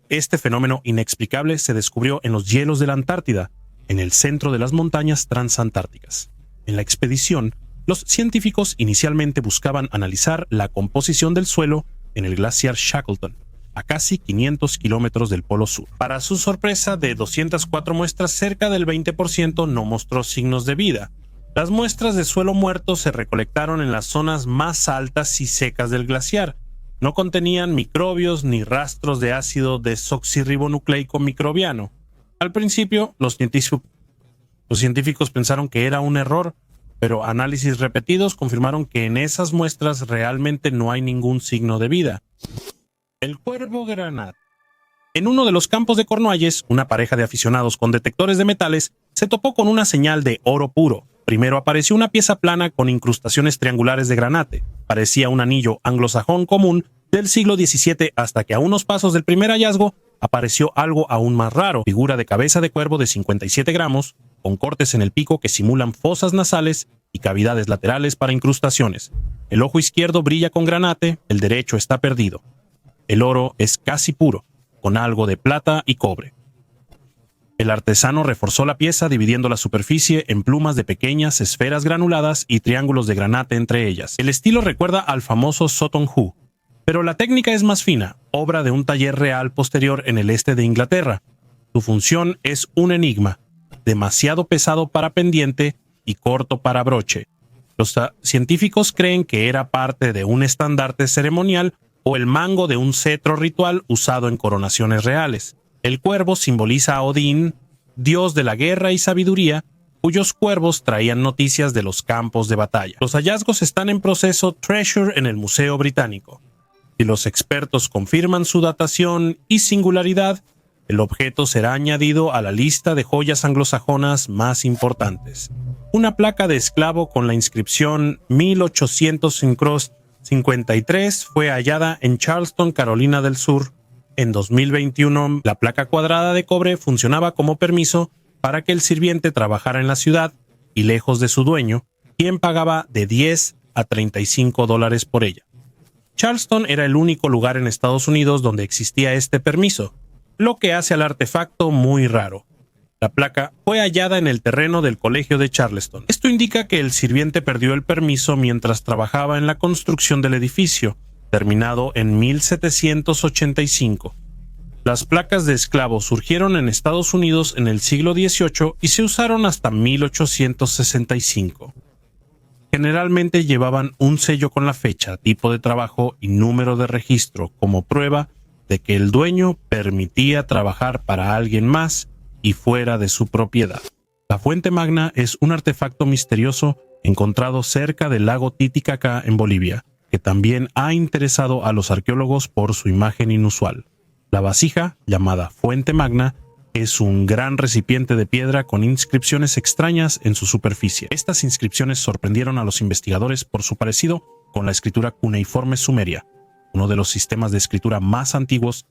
este fenómeno inexplicable se descubrió en los hielos de la Antártida, en el centro de las montañas transantárticas. En la expedición, los científicos inicialmente buscaban analizar la composición del suelo en el glaciar Shackleton, a casi 500 kilómetros del Polo Sur. Para su sorpresa, de 204 muestras, cerca del 20% no mostró signos de vida. Las muestras de suelo muerto se recolectaron en las zonas más altas y secas del glaciar. No contenían microbios ni rastros de ácido desoxirribonucleico microbiano. Al principio, los científicos pensaron que era un error, pero análisis repetidos confirmaron que en esas muestras realmente no hay ningún signo de vida. El cuervo granate. En uno de los campos de Cornualles, una pareja de aficionados con detectores de metales se topó con una señal de oro puro. Primero apareció una pieza plana con incrustaciones triangulares de granate. Parecía un anillo anglosajón común del siglo XVII, hasta que a unos pasos del primer hallazgo apareció algo aún más raro. Figura de cabeza de cuervo de 57 gramos, con cortes en el pico que simulan fosas nasales y cavidades laterales para incrustaciones. El ojo izquierdo brilla con granate, el derecho está perdido. El oro es casi puro, con algo de plata y cobre. El artesano reforzó la pieza dividiendo la superficie en plumas de pequeñas esferas granuladas y triángulos de granate entre ellas. El estilo recuerda al famoso Sutton Hoo, pero la técnica es más fina, obra de un taller real posterior en el este de Inglaterra. Su función es un enigma, demasiado pesado para pendiente y corto para broche. Los científicos creen que era parte de un estandarte ceremonial o el mango de un cetro ritual usado en coronaciones reales. El cuervo simboliza a Odín, dios de la guerra y sabiduría, cuyos cuervos traían noticias de los campos de batalla. Los hallazgos están en proceso Treasure en el Museo Británico. Si los expertos confirman su datación y singularidad, el objeto será añadido a la lista de joyas anglosajonas más importantes. Una placa de esclavo con la inscripción 1853 fue hallada en Charleston, Carolina del Sur. En 2021, la placa cuadrada de cobre funcionaba como permiso para que el sirviente trabajara en la ciudad y lejos de su dueño, quien pagaba de $10 a $35 por ella. Charleston era el único lugar en Estados Unidos donde existía este permiso. lo que hace al artefacto muy raro. La placa fue hallada en el terreno del colegio de Charleston. Esto indica que el sirviente perdió el permiso mientras trabajaba en la construcción del edificio, terminado en 1785. Las placas de esclavos surgieron en Estados Unidos en el siglo XVIII y se usaron hasta 1865. Generalmente llevaban un sello con la fecha, tipo de trabajo y número de registro como prueba de que el dueño permitía trabajar para alguien más y fuera de su propiedad. La Fuente Magna es un artefacto misterioso encontrado cerca del lago Titicaca en Bolivia, que también ha interesado a los arqueólogos por su imagen inusual. La vasija, llamada Fuente Magna, es un gran recipiente de piedra con inscripciones extrañas en su superficie. Estas inscripciones sorprendieron a los investigadores por su parecido con la escritura cuneiforme sumeria, uno de los sistemas de escritura más antiguos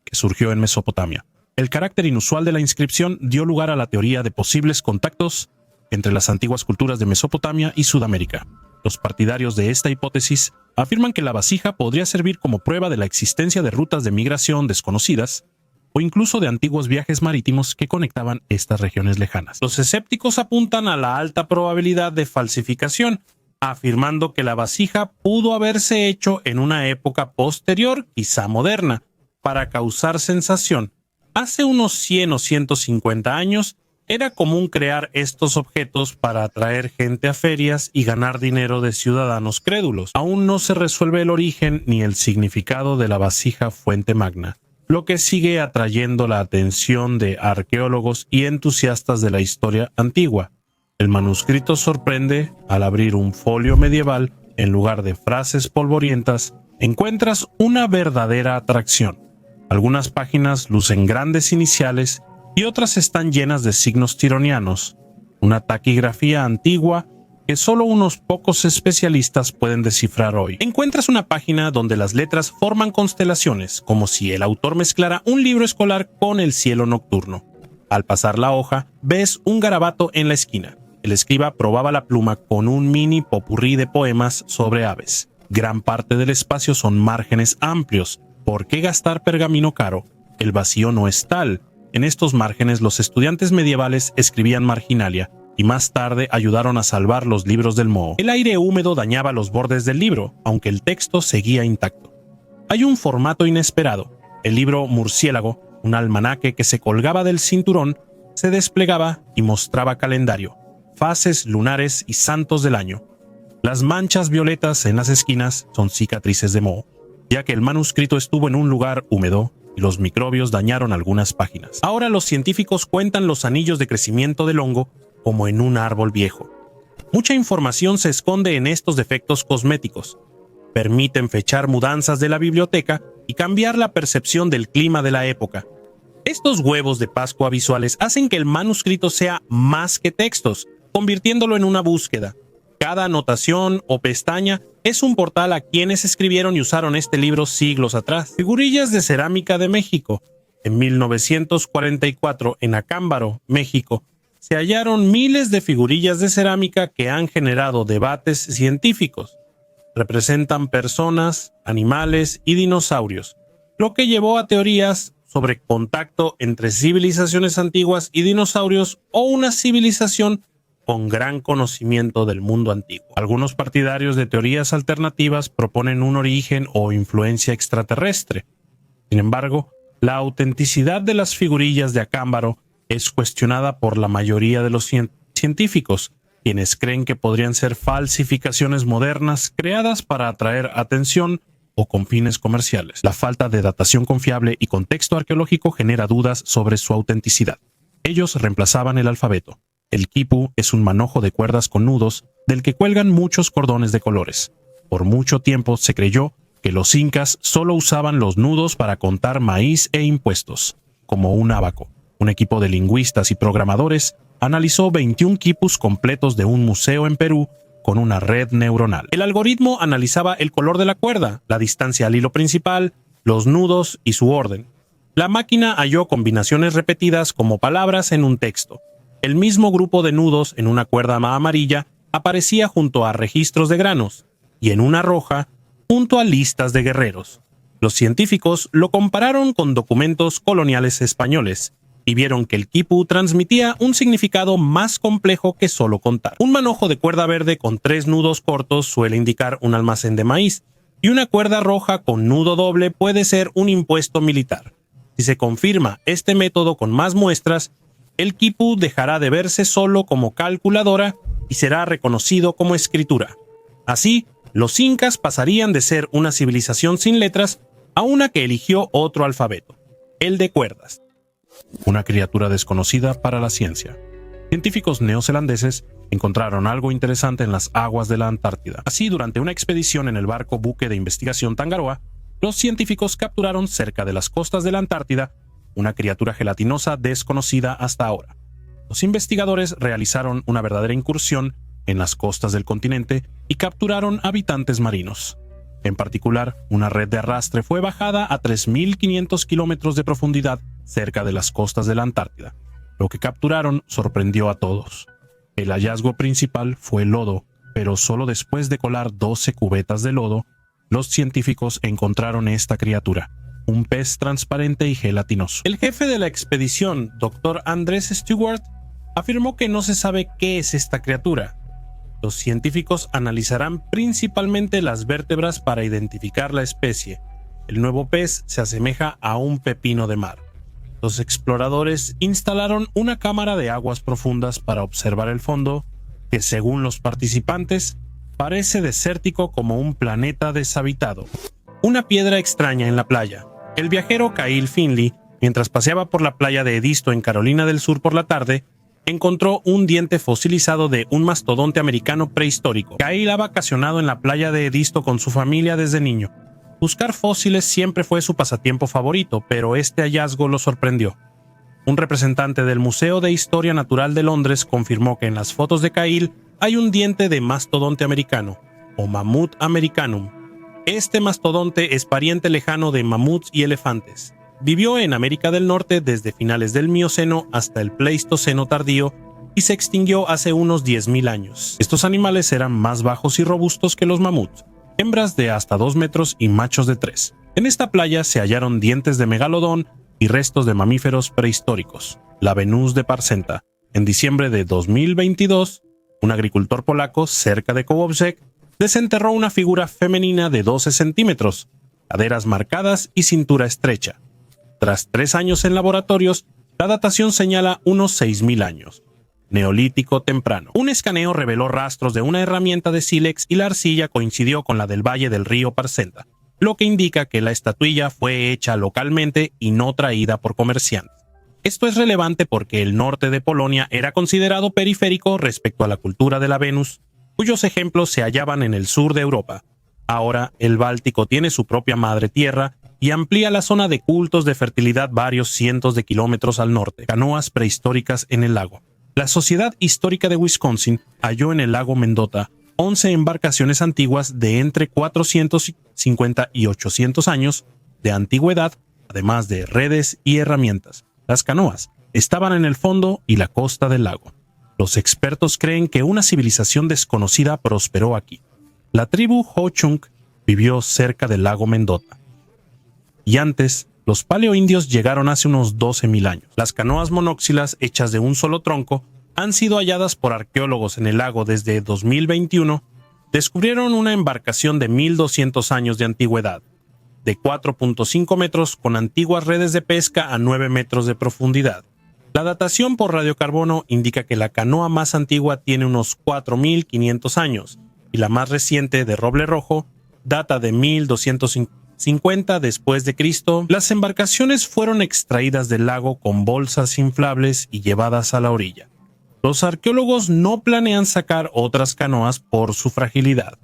que surgió en Mesopotamia. El carácter inusual de la inscripción dio lugar a la teoría de posibles contactos entre las antiguas culturas de Mesopotamia y Sudamérica. Los partidarios de esta hipótesis afirman que la vasija podría servir como prueba de la existencia de rutas de migración desconocidas o incluso de antiguos viajes marítimos que conectaban estas regiones lejanas. Los escépticos apuntan a la alta probabilidad de falsificación, afirmando que la vasija pudo haberse hecho en una época posterior, quizá moderna, para causar sensación. Hace unos 100 o 150 años, era común crear estos objetos para atraer gente a ferias y ganar dinero de ciudadanos crédulos. Aún no se resuelve el origen ni el significado de la vasija Fuente Magna, lo que sigue atrayendo la atención de arqueólogos y entusiastas de la historia antigua. El manuscrito sorprende al abrir un folio medieval. En lugar de frases polvorientas, encuentras una verdadera atracción. Algunas páginas lucen grandes iniciales y otras están llenas de signos tironianos, una taquigrafía antigua que solo unos pocos especialistas pueden descifrar hoy. Encuentras una página donde las letras forman constelaciones, como si el autor mezclara un libro escolar con el cielo nocturno. Al pasar la hoja, ves un garabato en la esquina. El escriba probaba la pluma con un mini popurrí de poemas sobre aves. Gran parte del espacio son márgenes amplios. ¿Por qué gastar pergamino caro? El vacío no es tal. En estos márgenes los estudiantes medievales escribían marginalia y más tarde ayudaron a salvar los libros del moho. El aire húmedo dañaba los bordes del libro, aunque el texto seguía intacto. Hay un formato inesperado. El libro Murciélago, un almanaque que se colgaba del cinturón, se desplegaba y mostraba calendario, fases lunares y santos del año. Las manchas violetas en las esquinas son cicatrices de moho, ya que el manuscrito estuvo en un lugar húmedo y los microbios dañaron algunas páginas. Ahora los científicos cuentan los anillos de crecimiento del hongo como en un árbol viejo. Mucha información se esconde en estos defectos cosméticos. Permiten fechar mudanzas de la biblioteca y cambiar la percepción del clima de la época. Estos huevos de Pascua visuales hacen que el manuscrito sea más que textos, convirtiéndolo en una búsqueda. Cada anotación o pestaña es un portal a quienes escribieron y usaron este libro siglos atrás. Figurillas de cerámica de México. En 1944, en Acámbaro, México, se hallaron miles de figurillas de cerámica que han generado debates científicos. Representan personas, animales y dinosaurios, lo que llevó a teorías sobre contacto entre civilizaciones antiguas y dinosaurios o una civilización con gran conocimiento del mundo antiguo. Algunos partidarios de teorías alternativas proponen un origen o influencia extraterrestre. Sin embargo, la autenticidad de las figurillas de Acámbaro es cuestionada por la mayoría de los científicos, quienes creen que podrían ser falsificaciones modernas creadas para atraer atención o con fines comerciales. La falta de datación confiable y contexto arqueológico genera dudas sobre su autenticidad. Ellos reemplazaban el alfabeto. El quipu es un manojo de cuerdas con nudos del que cuelgan muchos cordones de colores. Por mucho tiempo se creyó que los incas solo usaban los nudos para contar maíz e impuestos, como un ábaco. Un equipo de lingüistas y programadores analizó 21 quipus completos de un museo en Perú con una red neuronal. El algoritmo analizaba el color de la cuerda, la distancia al hilo principal, los nudos y su orden. La máquina halló combinaciones repetidas como palabras en un texto. El mismo grupo de nudos en una cuerda amarilla aparecía junto a registros de granos y en una roja junto a listas de guerreros. Los científicos lo compararon con documentos coloniales españoles y vieron que el quipu transmitía un significado más complejo que solo contar. Un manojo de cuerda verde con 3 nudos cortos suele indicar un almacén de maíz, y una cuerda roja con nudo doble puede ser un impuesto militar. Si se confirma este método con más muestras, el quipu dejará de verse solo como calculadora y será reconocido como escritura. Así, los incas pasarían de ser una civilización sin letras a una que eligió otro alfabeto, el de cuerdas. Una criatura desconocida para la ciencia. Científicos neozelandeses encontraron algo interesante en las aguas de la Antártida. Así, durante una expedición en el barco buque de investigación Tangaroa, los científicos capturaron cerca de las costas de la Antártida una criatura gelatinosa desconocida hasta ahora. Los investigadores realizaron una verdadera incursión en las costas del continente y capturaron habitantes marinos. En particular, una red de arrastre fue bajada a 3.500 kilómetros de profundidad cerca de las costas de la Antártida. Lo que capturaron sorprendió a todos. El hallazgo principal fue lodo, pero solo después de colar 12 cubetas de lodo, los científicos encontraron esta criatura, un pez transparente y gelatinoso. El jefe de la expedición, Dr. Andrés Stewart, afirmó que no se sabe qué es esta criatura. Los científicos analizarán principalmente las vértebras para identificar la especie. El nuevo pez se asemeja a un pepino de mar. Los exploradores instalaron una cámara de aguas profundas para observar el fondo, que según los participantes, parece desértico como un planeta deshabitado. Una piedra extraña en la playa. El viajero Kyle Finley, mientras paseaba por la playa de Edisto en Carolina del Sur por la tarde, encontró un diente fosilizado de un mastodonte americano prehistórico. Kyle ha vacacionado en la playa de Edisto con su familia desde niño. Buscar fósiles siempre fue su pasatiempo favorito, pero este hallazgo lo sorprendió. Un representante del Museo de Historia Natural de Londres confirmó que en las fotos de Kyle hay un diente de mastodonte americano, o Mammuth americanum. Este mastodonte es pariente lejano de mamuts y elefantes. Vivió en América del Norte desde finales del Mioceno hasta el Pleistoceno tardío y se extinguió hace unos 10.000 años. Estos animales eran más bajos y robustos que los mamuts, hembras de hasta 2 metros y machos de 3. En esta playa se hallaron dientes de megalodón y restos de mamíferos prehistóricos. La Venus de Parsenta. En diciembre de 2022, un agricultor polaco cerca de Kowalczyk desenterró una figura femenina de 12 centímetros, caderas marcadas y cintura estrecha. Tras 3 años en laboratorios, la datación señala unos 6.000 años. Neolítico temprano. Un escaneo reveló rastros de una herramienta de sílex y la arcilla coincidió con la del valle del río Parsenta, lo que indica que la estatuilla fue hecha localmente y no traída por comerciantes. Esto es relevante porque el norte de Polonia era considerado periférico respecto a la cultura de la Venus, cuyos ejemplos se hallaban en el sur de Europa. Ahora, el Báltico tiene su propia madre tierra y amplía la zona de cultos de fertilidad varios cientos de kilómetros al norte. Canoas prehistóricas en el lago. La Sociedad Histórica de Wisconsin halló en el lago Mendota 11 embarcaciones antiguas de entre 450 y 800 años de antigüedad, además de redes y herramientas. Las canoas estaban en el fondo y la costa del lago. Los expertos creen que una civilización desconocida prosperó aquí. La tribu Ho-Chunk vivió cerca del lago Mendota. Y antes, los paleoindios llegaron hace unos 12.000 años. Las canoas monóxilas hechas de un solo tronco han sido halladas por arqueólogos en el lago desde 2021. Descubrieron una embarcación de 1.200 años de antigüedad, de 4.5 metros con antiguas redes de pesca a 9 metros de profundidad. La datación por radiocarbono indica que la canoa más antigua tiene unos 4.500 años y la más reciente, de roble rojo, data de 1.250 después de Cristo. Las embarcaciones fueron extraídas del lago con bolsas inflables y llevadas a la orilla. Los arqueólogos no planean sacar otras canoas por su fragilidad.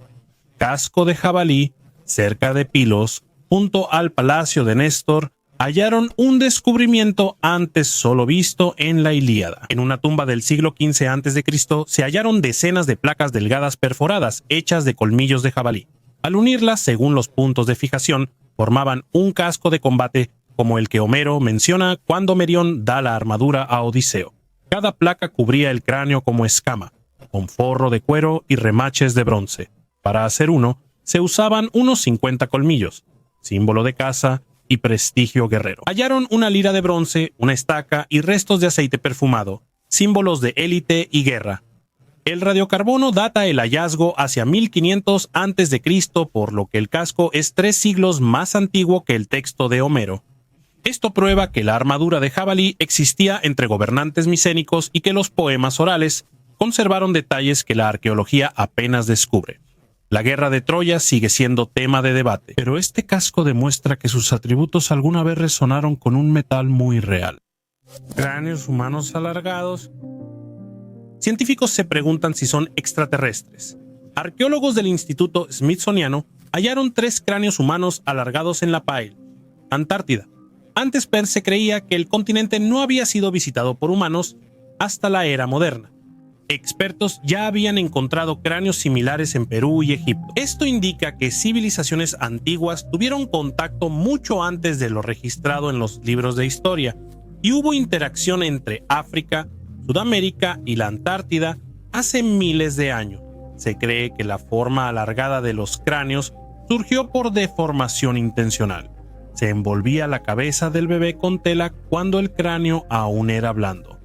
Casco de Jabalí, cerca de Pilos, junto al Palacio de Néstor, hallaron un descubrimiento antes solo visto en la Ilíada. En una tumba del siglo XV a.C. se hallaron decenas de placas delgadas perforadas hechas de colmillos de jabalí. Al unirlas, según los puntos de fijación, formaban un casco de combate como el que Homero menciona cuando Merión da la armadura a Odiseo. Cada placa cubría el cráneo como escama, con forro de cuero y remaches de bronce. Para hacer uno, se usaban unos 50 colmillos. símbolo de caza y prestigio guerrero. Hallaron una lira de bronce, una estaca y restos de aceite perfumado, símbolos de élite y guerra. El radiocarbono data el hallazgo hacia 1500 a.C., por lo que el casco es 3 siglos más antiguo que el texto de Homero. Esto prueba que la armadura de jabalí existía entre gobernantes micénicos y que los poemas orales conservaron detalles que la arqueología apenas descubre. La guerra de Troya sigue siendo tema de debate, pero este casco demuestra que sus atributos alguna vez resonaron con un metal muy real. Cráneos humanos alargados. Científicos se preguntan si son extraterrestres. Arqueólogos del Instituto Smithsoniano hallaron 3 cráneos humanos alargados en La Pile, Antártida. Antes se creía que el continente no había sido visitado por humanos hasta la era moderna. Expertos ya habían encontrado cráneos similares en Perú y Egipto. Esto indica que civilizaciones antiguas tuvieron contacto mucho antes de lo registrado en los libros de historia, y hubo interacción entre África, Sudamérica y la Antártida hace miles de años. Se cree que la forma alargada de los cráneos surgió por deformación intencional. Se envolvía la cabeza del bebé con tela cuando el cráneo aún era blando.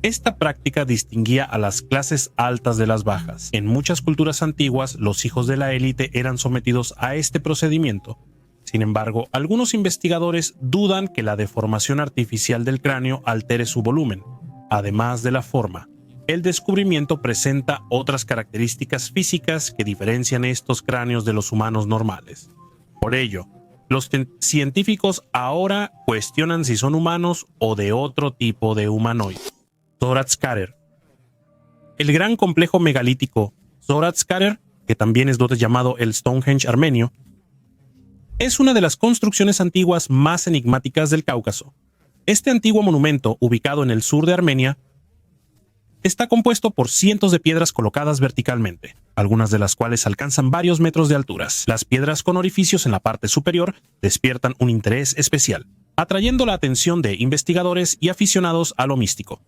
Esta práctica distinguía a las clases altas de las bajas. En muchas culturas antiguas, los hijos de la élite eran sometidos a este procedimiento. Sin embargo, algunos investigadores dudan que la deformación artificial del cráneo altere su volumen. Además de la forma, el descubrimiento presenta otras características físicas que diferencian estos cráneos de los humanos normales. Por ello, los científicos ahora cuestionan si son humanos o de otro tipo de humanoide. Zoratzkarer. El gran complejo megalítico Zoratzkarer, que también es llamado el Stonehenge armenio, es una de las construcciones antiguas más enigmáticas del Cáucaso. Este antiguo monumento, ubicado en el sur de Armenia, está compuesto por cientos de piedras colocadas verticalmente, algunas de las cuales alcanzan varios metros de alturas. Las piedras con orificios en la parte superior despiertan un interés especial, atrayendo la atención de investigadores y aficionados a lo místico.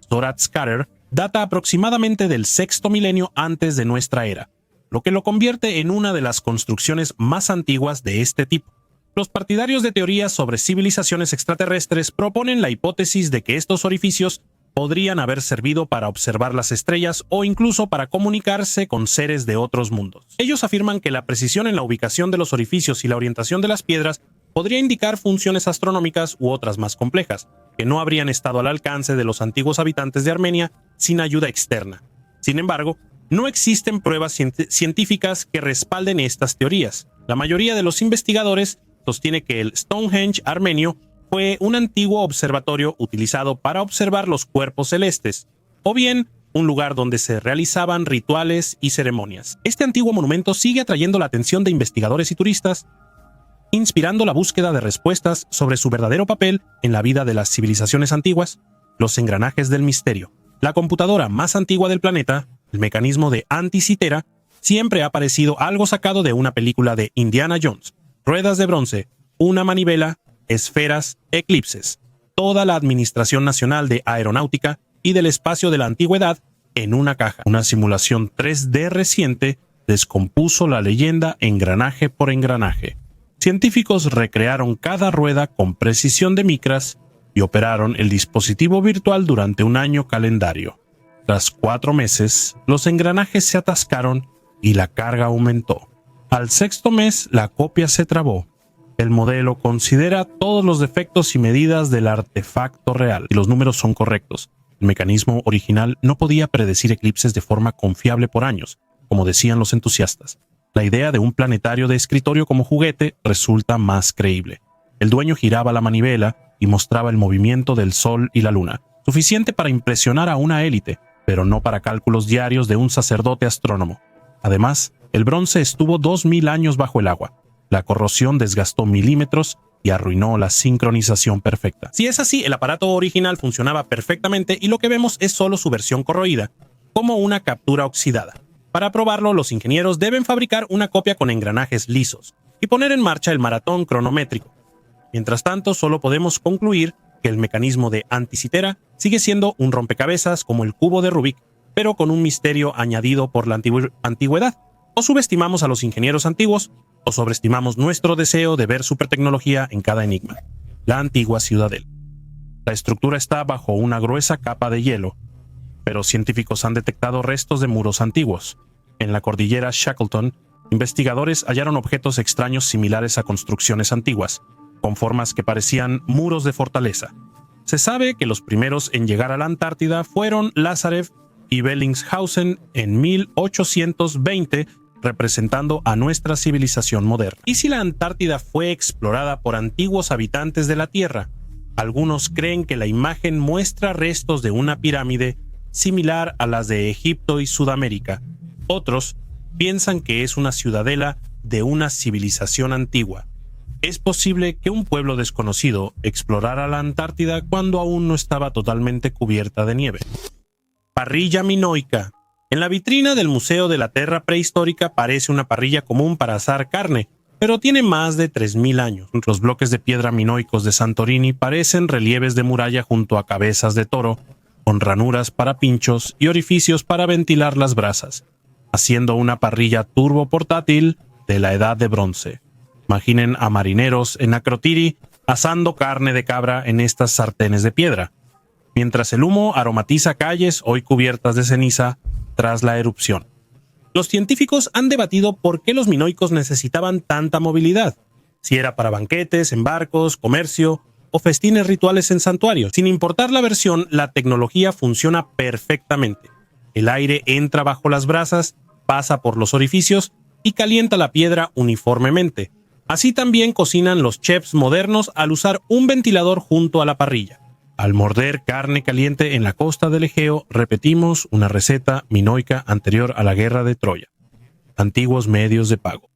Zoratzkarer data aproximadamente del sexto milenio antes de nuestra era, lo que lo convierte en una de las construcciones más antiguas de este tipo. Los partidarios de teorías sobre civilizaciones extraterrestres proponen la hipótesis de que estos orificios podrían haber servido para observar las estrellas o incluso para comunicarse con seres de otros mundos. Ellos afirman que la precisión en la ubicación de los orificios y la orientación de las piedras podría indicar funciones astronómicas u otras más complejas, que no habrían estado al alcance de los antiguos habitantes de Armenia sin ayuda externa. Sin embargo, no existen pruebas científicas que respalden estas teorías. La mayoría de los investigadores sostiene que el Stonehenge armenio fue un antiguo observatorio utilizado para observar los cuerpos celestes, o bien un lugar donde se realizaban rituales y ceremonias. Este antiguo monumento sigue atrayendo la atención de investigadores y turistas, inspirando la búsqueda de respuestas sobre su verdadero papel en la vida de las civilizaciones antiguas. Los engranajes del misterio. La computadora más antigua del planeta, el mecanismo de Anticitera, siempre ha parecido algo sacado de una película de Indiana Jones. Ruedas de bronce, una manivela, esferas, eclipses, toda la Administración Nacional de Aeronáutica y del Espacio de la Antigüedad en una caja. Una simulación 3D reciente descompuso la leyenda engranaje por engranaje. Científicos recrearon cada rueda con precisión de micras y operaron el dispositivo virtual durante un año calendario. Tras 4 meses, los engranajes se atascaron y la carga aumentó. Al 6º mes, la copia se trabó. El modelo considera todos los defectos y medidas del artefacto real, y los números son correctos. El mecanismo original no podía predecir eclipses de forma confiable por años, como decían los entusiastas. La idea de un planetario de escritorio como juguete resulta más creíble. El dueño giraba la manivela y mostraba el movimiento del Sol y la Luna, suficiente para impresionar a una élite, pero no para cálculos diarios de un sacerdote astrónomo. Además, el bronce estuvo 2000 años bajo el agua. La corrosión desgastó milímetros y arruinó la sincronización perfecta. Si es así, el aparato original funcionaba perfectamente y lo que vemos es solo su versión corroída, como una captura oxidada. Para probarlo, los ingenieros deben fabricar una copia con engranajes lisos y poner en marcha el maratón cronométrico. Mientras tanto, solo podemos concluir que el mecanismo de Anticitera sigue siendo un rompecabezas como el cubo de Rubik, pero con un misterio añadido por la antigüedad. O subestimamos a los ingenieros antiguos, o sobreestimamos nuestro deseo de ver supertecnología en cada enigma. La antigua ciudadela. La estructura está bajo una gruesa capa de hielo, pero científicos han detectado restos de muros antiguos. En la cordillera Shackleton, investigadores hallaron objetos extraños similares a construcciones antiguas, con formas que parecían muros de fortaleza. Se sabe que los primeros en llegar a la Antártida fueron Lazarev y Bellingshausen en 1820, representando a nuestra civilización moderna. ¿Y si la Antártida fue explorada por antiguos habitantes de la Tierra? Algunos creen que la imagen muestra restos de una pirámide similar a las de Egipto y Sudamérica. Otros piensan que es una ciudadela de una civilización antigua. Es posible que un pueblo desconocido explorara la Antártida cuando aún no estaba totalmente cubierta de nieve. Parrilla minoica. En la vitrina del Museo de la Terra Prehistórica parece una parrilla común para asar carne, pero tiene más de 3000 años. Los bloques de piedra minoicos de Santorini parecen relieves de muralla junto a cabezas de toro, con ranuras para pinchos y orificios para ventilar las brasas, haciendo una parrilla turbo portátil de la Edad de Bronce. Imaginen a marineros en Akrotiri asando carne de cabra en estas sartenes de piedra, mientras el humo aromatiza calles hoy cubiertas de ceniza tras la erupción. Los científicos han debatido por qué los minoicos necesitaban tanta movilidad, si era para banquetes, en barcos, comercio o festines rituales en santuarios. Sin importar la versión, la tecnología funciona perfectamente. El aire entra bajo las brasas, pasa por los orificios y calienta la piedra uniformemente. Así también cocinan los chefs modernos al usar un ventilador junto a la parrilla. Al morder carne caliente en la costa del Egeo, repetimos una receta minoica anterior a la guerra de Troya. Antiguos medios de pago.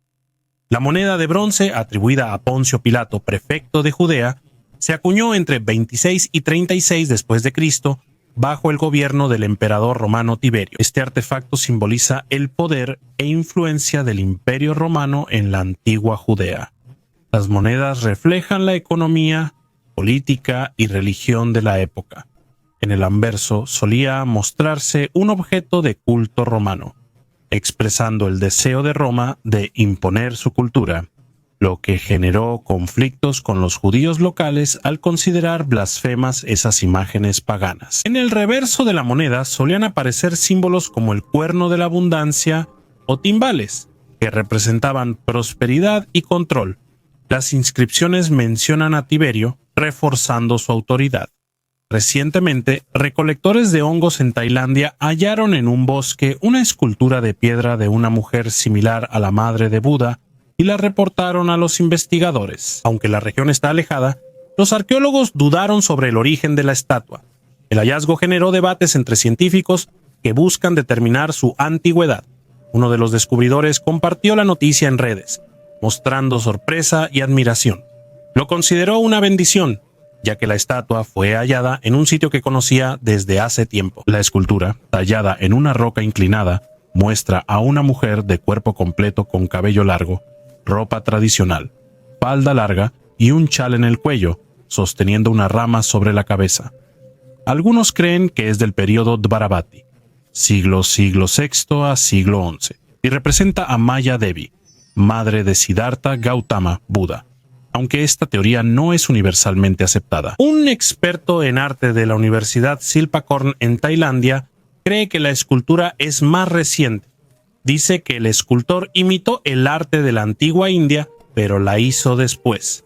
La moneda de bronce, atribuida a Poncio Pilato, prefecto de Judea, se acuñó entre 26 y 36 después de Cristo bajo el gobierno del emperador romano Tiberio. Este artefacto simboliza el poder e influencia del Imperio Romano en la antigua Judea. Las monedas reflejan la economía, política y religión de la época. En el anverso solía mostrarse un objeto de culto romano, expresando el deseo de Roma de imponer su cultura, lo que generó conflictos con los judíos locales al considerar blasfemas esas imágenes paganas. En el reverso de la moneda solían aparecer símbolos como el cuerno de la abundancia o timbales, que representaban prosperidad y control. Las inscripciones mencionan a Tiberio, reforzando su autoridad. Recientemente, recolectores de hongos en Tailandia hallaron en un bosque una escultura de piedra de una mujer similar a la madre de Buda y la reportaron a los investigadores. Aunque la región está alejada, los arqueólogos dudaron sobre el origen de la estatua. El hallazgo generó debates entre científicos que buscan determinar su antigüedad. Uno de los descubridores compartió la noticia en redes, mostrando sorpresa y admiración. Lo consideró una bendición, ya que la estatua fue hallada en un sitio que conocía desde hace tiempo. La escultura, tallada en una roca inclinada, muestra a una mujer de cuerpo completo con cabello largo, ropa tradicional, falda larga y un chal en el cuello, sosteniendo una rama sobre la cabeza. Algunos creen que es del período Dvaravati, siglo VI a siglo XI, y representa a Maya Devi, madre de Siddhartha Gautama Buda, aunque esta teoría no es universalmente aceptada. Un experto en arte de la Universidad Silpakorn en Tailandia cree que la escultura es más reciente. Dice que el escultor imitó el arte de la antigua India, pero la hizo después.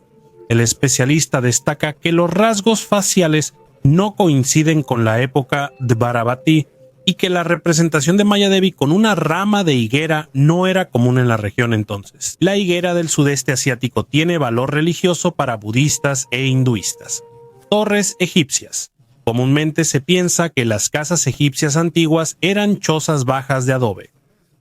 El especialista destaca que los rasgos faciales no coinciden con la época Dvaravati y que la representación de Maya Devi con una rama de higuera no era común en la región entonces. La higuera del sudeste asiático tiene valor religioso para budistas e hinduistas. Torres egipcias. Comúnmente se piensa que las casas egipcias antiguas eran chozas bajas de adobe.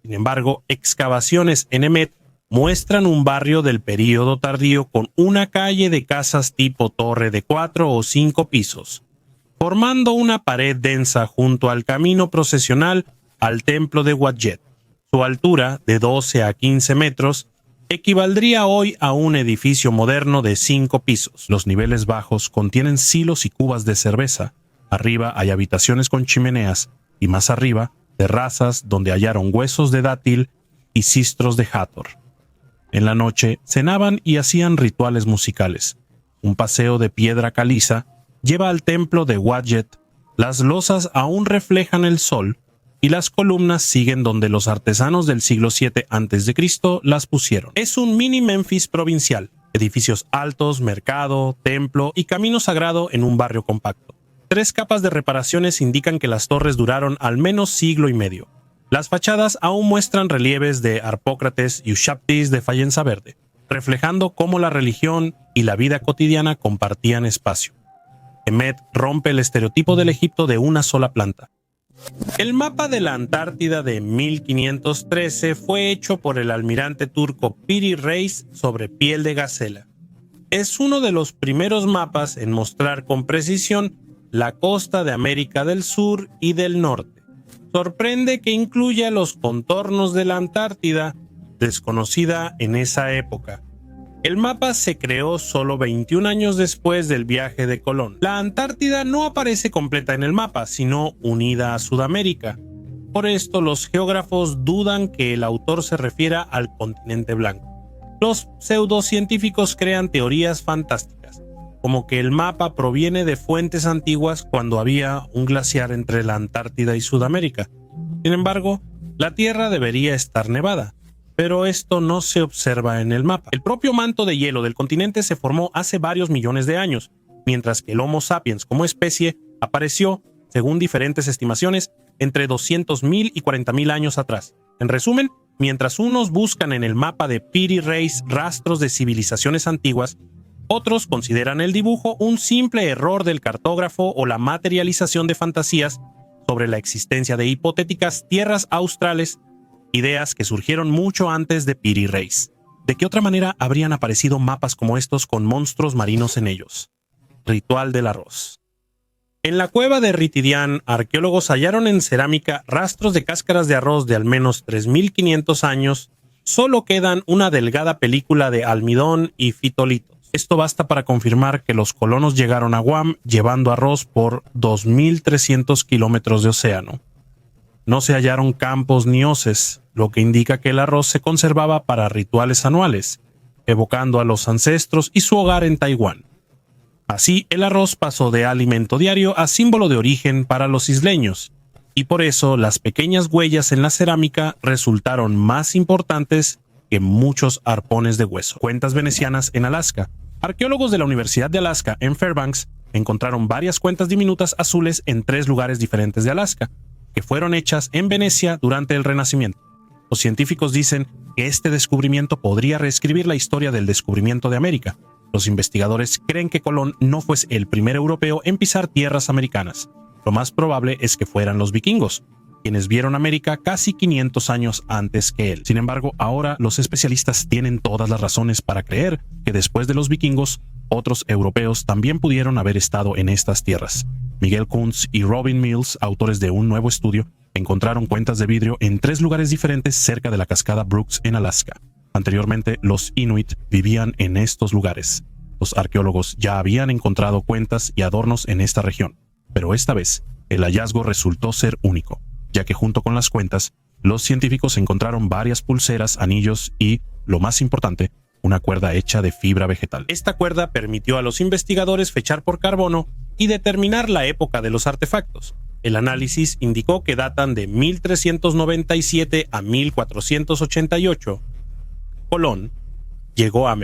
Sin embargo, excavaciones en Emet muestran un barrio del período tardío con una calle de casas tipo torre de 4 o 5 pisos, formando una pared densa junto al camino procesional al templo de Wadjet. Su altura, de 12 a 15 metros, equivaldría hoy a un edificio moderno de 5 pisos. Los niveles bajos contienen silos y cubas de cerveza. Arriba hay habitaciones con chimeneas y más arriba, terrazas donde hallaron huesos de dátil y cistros de Hathor. En la noche cenaban y hacían rituales musicales. Un paseo de piedra caliza lleva al templo de Wadjet. Las losas aún reflejan el sol y las columnas siguen donde los artesanos del siglo VII a.C. las pusieron. Es un mini Memphis provincial, edificios altos, mercado, templo y camino sagrado en un barrio compacto. 3 capas de reparaciones indican que las torres duraron al menos siglo y medio. Las fachadas aún muestran relieves de Harpócrates y Ushaptis de Fayenza Verde, reflejando cómo la religión y la vida cotidiana compartían espacio. Emmet rompe el estereotipo del Egipto de una sola planta. El mapa de la Antártida de 1513 fue hecho por el almirante turco Piri Reis sobre piel de gacela. Es uno de los primeros mapas en mostrar con precisión la costa de América del Sur y del Norte. Sorprende que incluya los contornos de la Antártida, desconocida en esa época. El mapa se creó solo 21 años después del viaje de Colón. La Antártida no aparece completa en el mapa, sino unida a Sudamérica. Por esto, los geógrafos dudan que el autor se refiera al continente blanco. Los pseudocientíficos crean teorías fantásticas, como que el mapa proviene de fuentes antiguas cuando había un glaciar entre la Antártida y Sudamérica. Sin embargo, la Tierra debería estar nevada, pero esto no se observa en el mapa. El propio manto de hielo del continente se formó hace varios millones de años, mientras que el Homo sapiens como especie apareció, según diferentes estimaciones, entre 200.000 y 40.000 años atrás. En resumen, mientras unos buscan en el mapa de Piri Reis rastros de civilizaciones antiguas, otros consideran el dibujo un simple error del cartógrafo o la materialización de fantasías sobre la existencia de hipotéticas tierras australes, ideas que surgieron mucho antes de Piri Reis. ¿De qué otra manera habrían aparecido mapas como estos con monstruos marinos en ellos? Ritual del arroz. En la cueva de Ritidian, arqueólogos hallaron en cerámica rastros de cáscaras de arroz de al menos 3.500 años. Solo quedan una delgada película de almidón y fitolitos. Esto basta para confirmar que los colonos llegaron a Guam llevando arroz por 2.300 kilómetros de océano. No se hallaron campos ni hoces, lo que indica que el arroz se conservaba para rituales anuales, evocando a los ancestros y su hogar en Taiwán. Así, el arroz pasó de alimento diario a símbolo de origen para los isleños, y por eso las pequeñas huellas en la cerámica resultaron más importantes que muchos arpones de hueso. Cuentas venecianas en Alaska. Arqueólogos de la Universidad de Alaska en Fairbanks encontraron varias cuentas diminutas azules en 3 lugares diferentes de Alaska, que fueron hechas en Venecia durante el Renacimiento. Los científicos dicen que este descubrimiento podría reescribir la historia del descubrimiento de América. Los investigadores creen que Colón no fue el primer europeo en pisar tierras americanas. Lo más probable es que fueran los vikingos, quienes vieron América casi 500 años antes que él. Sin embargo, ahora los especialistas tienen todas las razones para creer que después de los vikingos, otros europeos también pudieron haber estado en estas tierras. Miguel Kuntz y Robin Mills, autores de un nuevo estudio, encontraron cuentas de vidrio en 3 lugares diferentes cerca de la cascada Brooks en Alaska. Anteriormente, los Inuit vivían en estos lugares. Los arqueólogos ya habían encontrado cuentas y adornos en esta región, pero esta vez el hallazgo resultó ser único, ya que junto con las cuentas, los científicos encontraron varias pulseras, anillos y, lo más importante, una cuerda hecha de fibra vegetal. Esta cuerda permitió a los investigadores fechar por carbono y determinar la época de los artefactos. El análisis indicó que datan de 1397 a 1488. Colón llegó a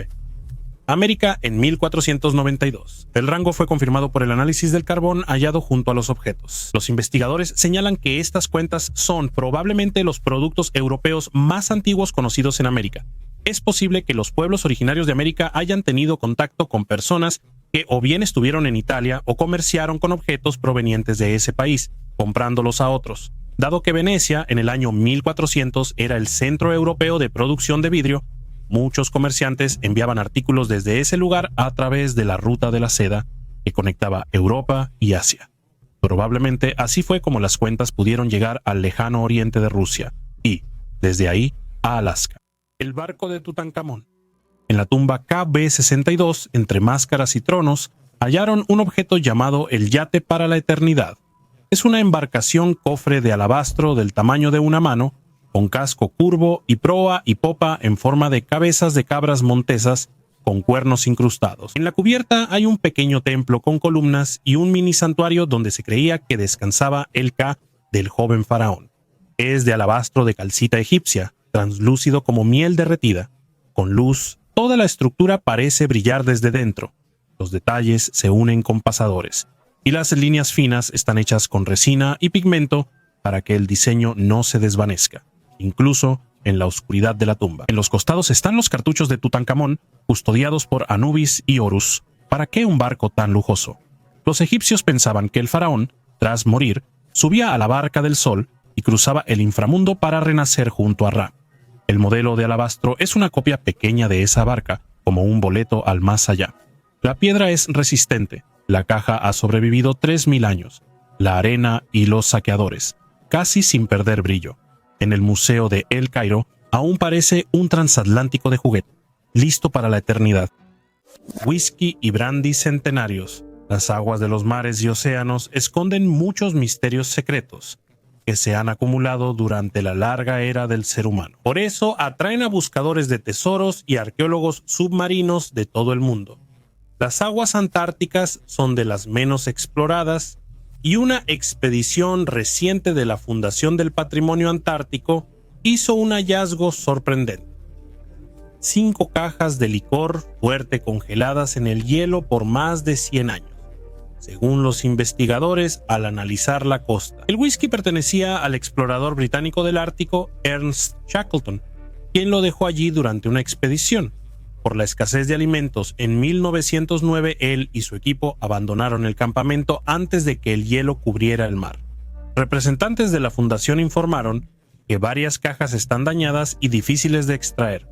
América en 1492. El rango fue confirmado por el análisis del carbón hallado junto a los objetos. Los investigadores señalan que estas cuentas son probablemente los productos europeos más antiguos conocidos en América. Es posible que los pueblos originarios de América hayan tenido contacto con personas que o bien estuvieron en Italia o comerciaron con objetos provenientes de ese país, comprándolos a otros. Dado que Venecia en el año 1400 era el centro europeo de producción de vidrio, muchos comerciantes enviaban artículos desde ese lugar a través de la ruta de la seda que conectaba Europa y Asia. Probablemente así fue como las cuentas pudieron llegar al lejano oriente de Rusia y, desde ahí, a Alaska. El barco de Tutankamón. En la tumba KB62, entre máscaras y tronos, hallaron un objeto llamado el Yate para la Eternidad. Es una embarcación cofre de alabastro del tamaño de una mano con casco curvo y proa y popa en forma de cabezas de cabras montesas con cuernos incrustados. En la cubierta hay un pequeño templo con columnas y un mini santuario donde se creía que descansaba el Ka del joven faraón. Es de alabastro de calcita egipcia, translúcido como miel derretida. Con luz, toda la estructura parece brillar desde dentro. Los detalles se unen con pasadores, y las líneas finas están hechas con resina y pigmento para que el diseño no se desvanezca, incluso en la oscuridad de la tumba. En los costados están los cartuchos de Tutankamón, custodiados por Anubis y Horus. ¿Para qué un barco tan lujoso? Los egipcios pensaban que el faraón, tras morir, subía a la barca del sol y cruzaba el inframundo para renacer junto a Ra. El modelo de alabastro es una copia pequeña de esa barca, como un boleto al más allá. La piedra es resistente, la caja ha sobrevivido 3000 años, la arena y los saqueadores, casi sin perder brillo. En el Museo de El Cairo aún parece un transatlántico de juguete, listo para la eternidad. Whisky y brandy centenarios. Las aguas de los mares y océanos esconden muchos misterios secretos que se han acumulado durante la larga era del ser humano. Por eso atraen a buscadores de tesoros y arqueólogos submarinos de todo el mundo. Las aguas antárticas son de las menos exploradas y una expedición reciente de la Fundación del Patrimonio Antártico hizo un hallazgo sorprendente. 5 cajas de licor fuerte congeladas en el hielo por más de 100 años, según los investigadores al analizar la costa. El whisky pertenecía al explorador británico del Ártico Ernest Shackleton, quien lo dejó allí durante una expedición. Por la escasez de alimentos, en 1909 él y su equipo abandonaron el campamento antes de que el hielo cubriera el mar. Representantes de la fundación informaron que varias cajas están dañadas y difíciles de extraer.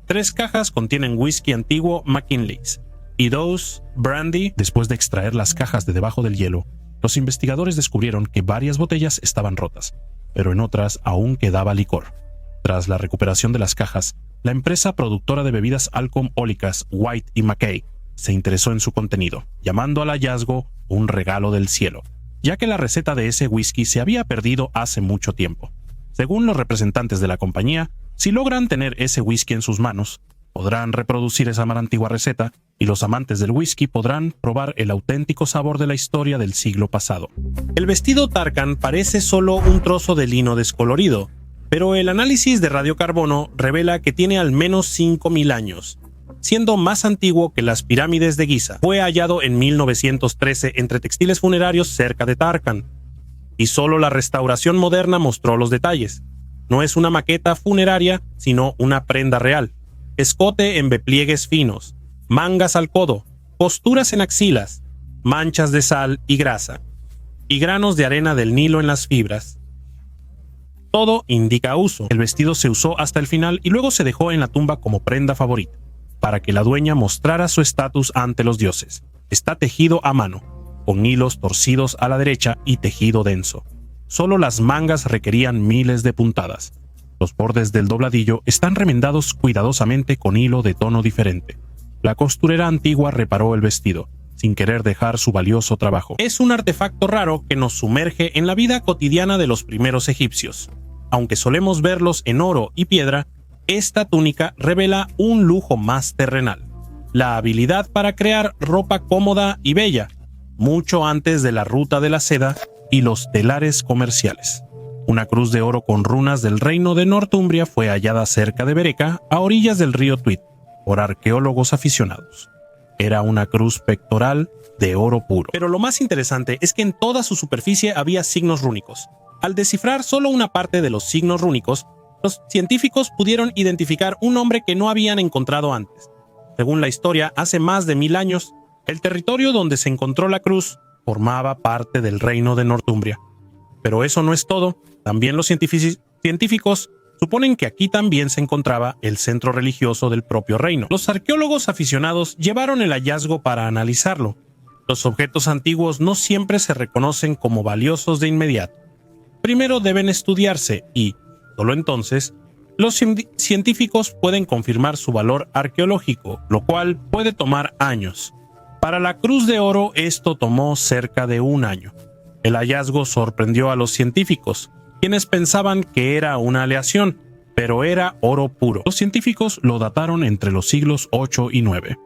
3 cajas contienen whisky antiguo McKinley's y 2 brandy. Después de extraer las cajas de debajo del hielo, los investigadores descubrieron que varias botellas estaban rotas, pero en otras aún quedaba licor. Tras la recuperación de las cajas, la empresa productora de bebidas alcohólicas White y Mackay se interesó en su contenido, llamando al hallazgo un regalo del cielo, ya que la receta de ese whisky se había perdido hace mucho tiempo. Según los representantes de la compañía, si logran tener ese whisky en sus manos, podrán reproducir esa antigua receta y los amantes del whisky podrán probar el auténtico sabor de la historia del siglo pasado. El vestido Tarkan parece solo un trozo de lino descolorido, pero el análisis de radiocarbono revela que tiene al menos 5000 años, siendo más antiguo que las pirámides de Giza. Fue hallado en 1913 entre textiles funerarios cerca de Tarkan, y solo la restauración moderna mostró los detalles. No es una maqueta funeraria, sino una prenda real. Escote en bepliegues finos, mangas al codo, costuras en axilas, manchas de sal y grasa, y granos de arena del Nilo en las fibras. Todo indica uso. El vestido se usó hasta el final y luego se dejó en la tumba como prenda favorita, para que la dueña mostrara su estatus ante los dioses. Está tejido a mano, con hilos torcidos a la derecha y tejido denso. Solo las mangas requerían miles de puntadas. Los bordes del dobladillo están remendados cuidadosamente con hilo de tono diferente. La costurera antigua reparó el vestido, sin querer dejar su valioso trabajo. Es un artefacto raro que nos sumerge en la vida cotidiana de los primeros egipcios. Aunque solemos verlos en oro y piedra, esta túnica revela un lujo más terrenal: la habilidad para crear ropa cómoda y bella, mucho antes de la ruta de la seda y los telares comerciales. Una cruz de oro con runas del reino de Northumbria fue hallada cerca de Bereca, a orillas del río Tweed, por arqueólogos aficionados. Era una cruz pectoral de oro puro. Pero lo más interesante es que en toda su superficie había signos rúnicos. Al descifrar solo una parte de los signos rúnicos, los científicos pudieron identificar un nombre que no habían encontrado antes. Según la historia, hace más de 1000 años, el territorio donde se encontró la cruz formaba parte del reino de Northumbria. Pero eso no es todo. También los científicos suponen que aquí también se encontraba el centro religioso del propio reino. Los arqueólogos aficionados llevaron el hallazgo para analizarlo. Los objetos antiguos no siempre se reconocen como valiosos de inmediato. Primero deben estudiarse y, solo entonces, los científicos pueden confirmar su valor arqueológico, lo cual puede tomar años. Para la cruz de oro esto tomó cerca de 1 año. El hallazgo sorprendió a los científicos, quienes pensaban que era una aleación, pero era oro puro. Los científicos lo dataron entre los siglos 8 y 9.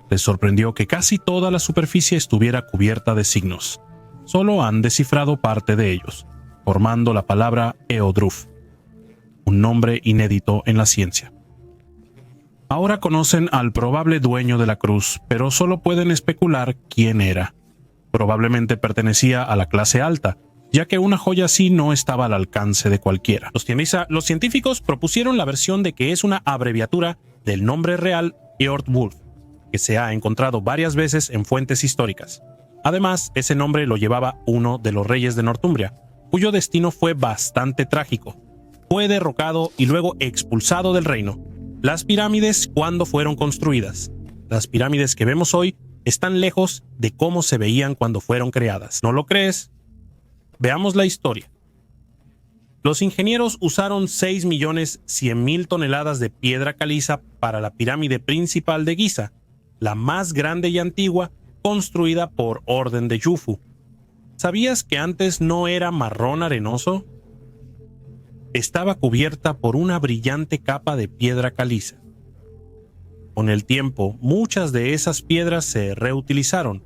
Les sorprendió que casi toda la superficie estuviera cubierta de signos. Solo han descifrado parte de ellos, formando la palabra Eodruf, un nombre inédito en la ciencia. Ahora conocen al probable dueño de la cruz, pero solo pueden especular quién era. Probablemente pertenecía a la clase alta, ya que una joya así no estaba al alcance de cualquiera. Los científicos propusieron la versión de que es una abreviatura del nombre real Eodwulf, que se ha encontrado varias veces en fuentes históricas. Además, ese nombre lo llevaba uno de los reyes de Northumbria, cuyo destino fue bastante trágico. Fue derrocado y luego expulsado del reino. Las pirámides, ¿cuándo fueron construidas? Las pirámides que vemos hoy están lejos de cómo se veían cuando fueron creadas. ¿No lo crees? Veamos la historia. Los ingenieros usaron 6.100.000 toneladas de piedra caliza para la pirámide principal de Giza, la más grande y antigua, construida por orden de Jufu. ¿Sabías que antes no era marrón arenoso? Estaba cubierta por una brillante capa de piedra caliza. Con el tiempo, muchas de esas piedras se reutilizaron,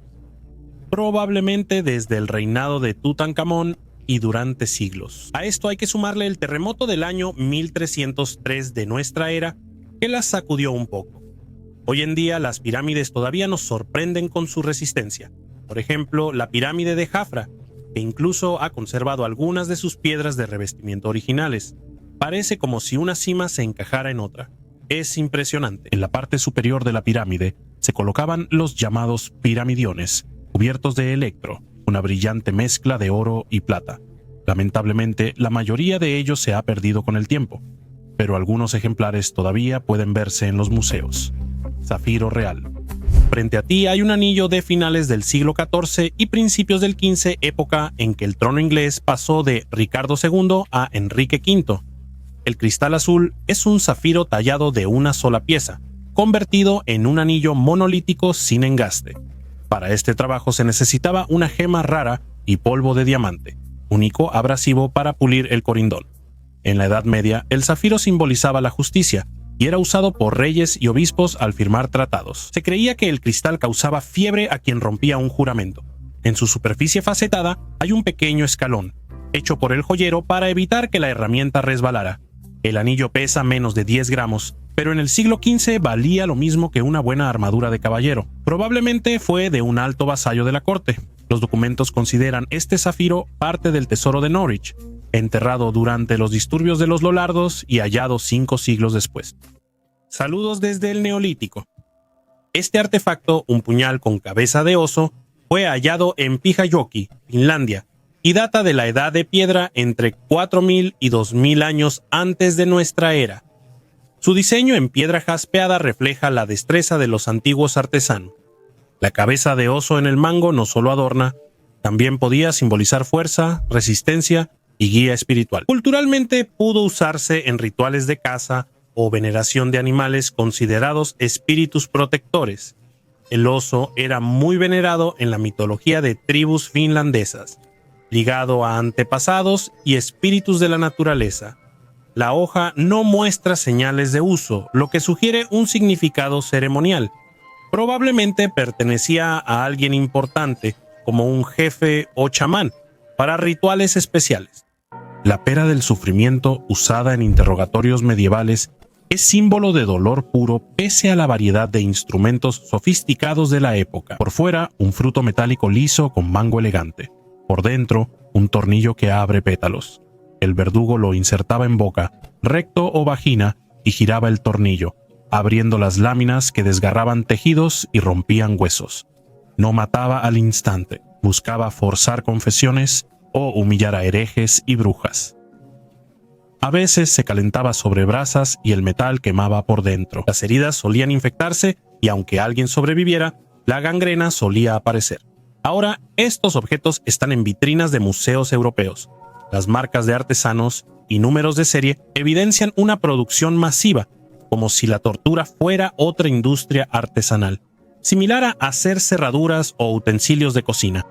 probablemente desde el reinado de Tutankamón y durante siglos. A esto hay que sumarle el terremoto del año 1303 de nuestra era, que las sacudió un poco. Hoy en día las pirámides todavía nos sorprenden con su resistencia. Por ejemplo, la pirámide de Jafra, que incluso ha conservado algunas de sus piedras de revestimiento originales. Parece como si una cima se encajara en otra. Es impresionante. En la parte superior de la pirámide se colocaban los llamados piramidiones, cubiertos de electro, una brillante mezcla de oro y plata. Lamentablemente, la mayoría de ellos se ha perdido con el tiempo, pero algunos ejemplares todavía pueden verse en los museos. Zafiro real. Frente a ti hay un anillo de finales del siglo XIV y principios del XV, época en que el trono inglés pasó de Ricardo II a Enrique V. El cristal azul es un zafiro tallado de una sola pieza, convertido en un anillo monolítico sin engaste. Para este trabajo se necesitaba una gema rara y polvo de diamante, único abrasivo para pulir el corindón. En la Edad Media, el zafiro simbolizaba la justicia y era usado por reyes y obispos al firmar tratados. Se creía que el cristal causaba fiebre a quien rompía un juramento. En su superficie facetada hay un pequeño escalón, hecho por el joyero para evitar que la herramienta resbalara. El anillo pesa menos de 10 gramos, pero en el siglo XV valía lo mismo que una buena armadura de caballero. Probablemente fue de un alto vasallo de la corte. Los documentos consideran este zafiro parte del tesoro de Norwich, enterrado durante los disturbios de los Lollardos y hallado 5 siglos después. Saludos desde el Neolítico. Este artefacto, un puñal con cabeza de oso, fue hallado en Pyhäjoki, Finlandia, y data de la edad de piedra entre 4.000 y 2.000 años antes de nuestra era. Su diseño en piedra jaspeada refleja la destreza de los antiguos artesanos. La cabeza de oso en el mango no solo adorna, también podía simbolizar fuerza, resistencia y guía espiritual. Culturalmente pudo usarse en rituales de caza o veneración de animales considerados espíritus protectores. El oso era muy venerado en la mitología de tribus finlandesas, ligado a antepasados y espíritus de la naturaleza. La hoja no muestra señales de uso, lo que sugiere un significado ceremonial. Probablemente pertenecía a alguien importante, como un jefe o chamán, para rituales especiales. La pera del sufrimiento, usada en interrogatorios medievales, es símbolo de dolor puro pese a la variedad de instrumentos sofisticados de la época. Por fuera, un fruto metálico liso con mango elegante. Por dentro, un tornillo que abre pétalos. El verdugo lo insertaba en boca, recto o vagina, y giraba el tornillo, abriendo las láminas que desgarraban tejidos y rompían huesos. No mataba al instante, buscaba forzar confesiones o humillar a herejes y brujas. A veces se calentaba sobre brasas y el metal quemaba por dentro. Las heridas solían infectarse y aunque alguien sobreviviera, la gangrena solía aparecer. Ahora, estos objetos están en vitrinas de museos europeos. Las marcas de artesanos y números de serie evidencian una producción masiva, como si la tortura fuera otra industria artesanal, similar a hacer cerraduras o utensilios de cocina.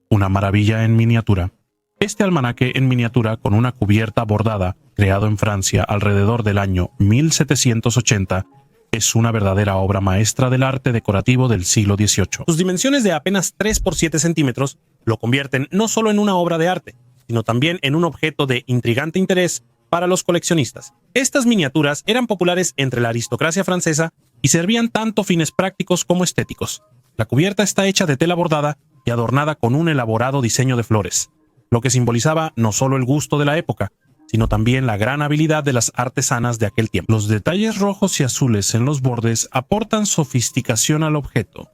Una maravilla en miniatura. Este almanaque en miniatura con una cubierta bordada, creado en Francia alrededor del año 1780, es una verdadera obra maestra del arte decorativo del siglo XVIII. Sus dimensiones de apenas 3 por 7 centímetros lo convierten no solo en una obra de arte, sino también en un objeto de intrigante interés para los coleccionistas. Estas miniaturas eran populares entre la aristocracia francesa y servían tanto fines prácticos como estéticos. La cubierta está hecha de tela bordada y adornada con un elaborado diseño de flores, lo que simbolizaba no solo el gusto de la época, sino también la gran habilidad de las artesanas de aquel tiempo. Los detalles rojos y azules en los bordes aportan sofisticación al objeto.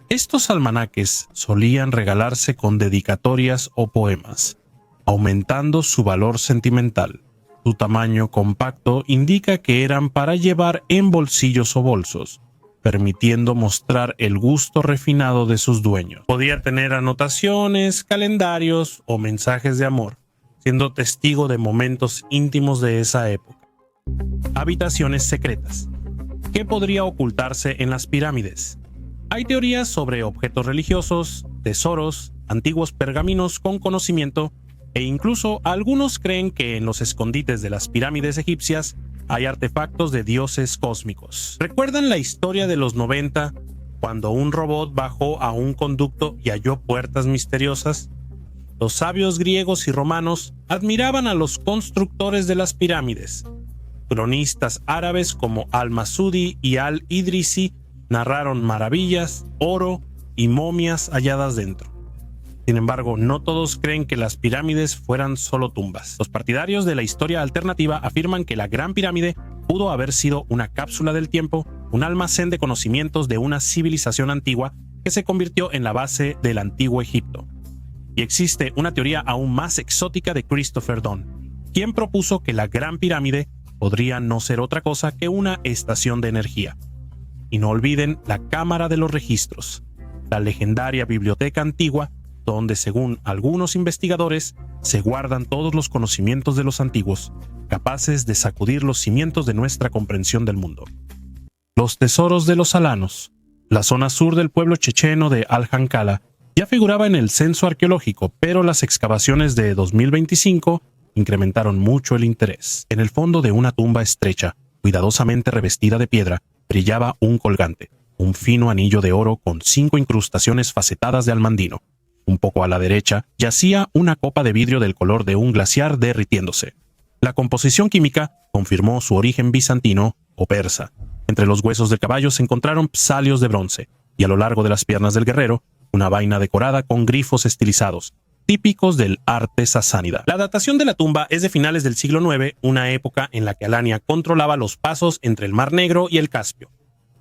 Estos almanaques solían regalarse con dedicatorias o poemas, aumentando su valor sentimental. Su tamaño compacto indica que eran para llevar en bolsillos o bolsos, permitiendo mostrar el gusto refinado de sus dueños. Podía tener anotaciones, calendarios o mensajes de amor, siendo testigo de momentos íntimos de esa época. Habitaciones secretas. ¿Qué podría ocultarse en las pirámides? Hay teorías sobre objetos religiosos, tesoros, antiguos pergaminos con conocimiento, e incluso algunos creen que en los escondites de las pirámides egipcias hay artefactos de dioses cósmicos. ¿Recuerdan la historia de los 90, cuando un robot bajó a un conducto y halló puertas misteriosas? Los sabios griegos y romanos admiraban a los constructores de las pirámides. Cronistas árabes como Al-Masudi y Al-Idrisi narraron maravillas, oro y momias halladas dentro. Sin embargo, no todos creen que las pirámides fueran solo tumbas. Los partidarios de la historia alternativa afirman que la Gran Pirámide pudo haber sido una cápsula del tiempo, un almacén de conocimientos de una civilización antigua que se convirtió en la base del antiguo Egipto. Y existe una teoría aún más exótica de Christopher Dunn, quien propuso que la Gran Pirámide podría no ser otra cosa que una estación de energía. Y no olviden la Cámara de los Registros, la legendaria biblioteca antigua donde, según algunos investigadores, se guardan todos los conocimientos de los antiguos, capaces de sacudir los cimientos de nuestra comprensión del mundo. Los tesoros de los alanos. La zona sur del pueblo checheno de Al-Hankala ya figuraba en el censo arqueológico, pero las excavaciones de 2025 incrementaron mucho el interés. En el fondo de una tumba estrecha, cuidadosamente revestida de piedra, brillaba un colgante, un fino anillo de oro con 5 incrustaciones facetadas de almandino. Un poco a la derecha yacía una copa de vidrio del color de un glaciar derritiéndose. La composición química confirmó su origen bizantino o persa. Entre los huesos del caballo se encontraron psalios de bronce, y a lo largo de las piernas del guerrero, una vaina decorada con grifos estilizados, típicos del arte sasánida. La datación de la tumba es de finales del siglo IX, una época en la que Alania controlaba los pasos entre el Mar Negro y el Caspio.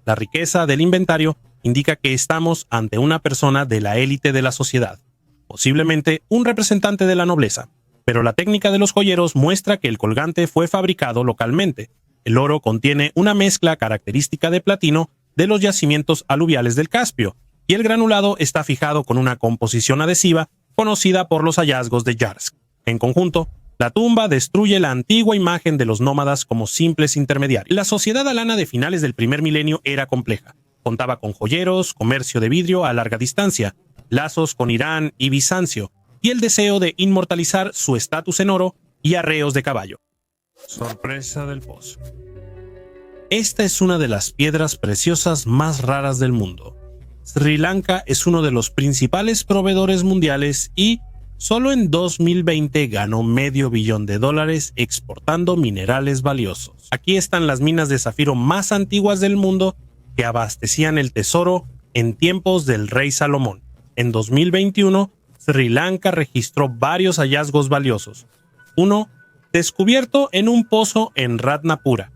La riqueza del inventario indica que estamos ante una persona de la élite de la sociedad, posiblemente un representante de la nobleza, pero la técnica de los joyeros muestra que el colgante fue fabricado localmente. El oro contiene una mezcla característica de platino de los yacimientos aluviales del Caspio, y el granulado está fijado con una composición adhesiva conocida por los hallazgos de Yarsk. En conjunto, la tumba destruye la antigua imagen de los nómadas como simples intermediarios. La sociedad alana de finales del primer milenio era compleja. Contaba con joyeros, comercio de vidrio a larga distancia, lazos con Irán y Bizancio, y el deseo de inmortalizar su estatus en oro y arreos de caballo. Sorpresa del pozo. Esta es una de las piedras preciosas más raras del mundo. Sri Lanka es uno de los principales proveedores mundiales y solo en 2020 ganó $500 millones exportando minerales valiosos. Aquí están las minas de zafiro más antiguas del mundo que abastecían el tesoro en tiempos del rey Salomón. En 2021, Sri Lanka registró varios hallazgos valiosos. Uno, descubierto en un pozo en Ratnapura.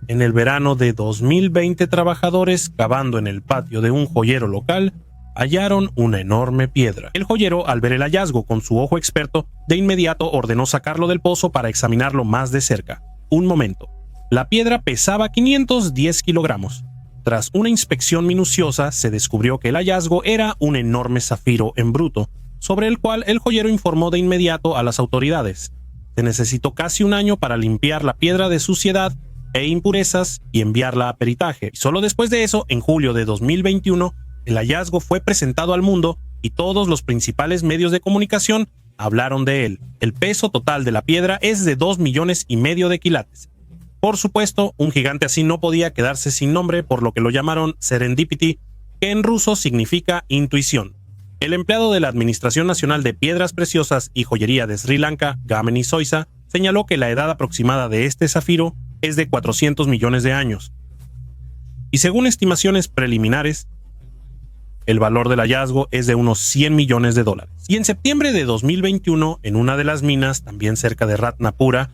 En el verano de 2020, trabajadores cavando en el patio de un joyero local hallaron una enorme piedra. El joyero, al ver el hallazgo con su ojo experto, de inmediato ordenó sacarlo del pozo para examinarlo más de cerca. Un momento. La piedra pesaba 510 kilogramos. Tras una inspección minuciosa, se descubrió que el hallazgo era un enorme zafiro en bruto, sobre el cual el joyero informó de inmediato a las autoridades. Se necesitó casi un año para limpiar la piedra de suciedad e impurezas y enviarla a peritaje. Y solo después de eso, en julio de 2021, el hallazgo fue presentado al mundo y todos los principales medios de comunicación hablaron de él. El peso total de la piedra es de 2,5 millones de quilates. Por supuesto, un gigante así no podía quedarse sin nombre, por lo que lo llamaron Serendipity, que en ruso significa intuición. El empleado de la Administración Nacional de Piedras Preciosas y Joyería de Sri Lanka, Gameni Soisa, señaló que la edad aproximada de este zafiro es de 400 millones de años. Y según estimaciones preliminares, el valor del hallazgo es de unos 100 millones de dólares. Y en septiembre de 2021, en una de las minas, también cerca de Ratnapura,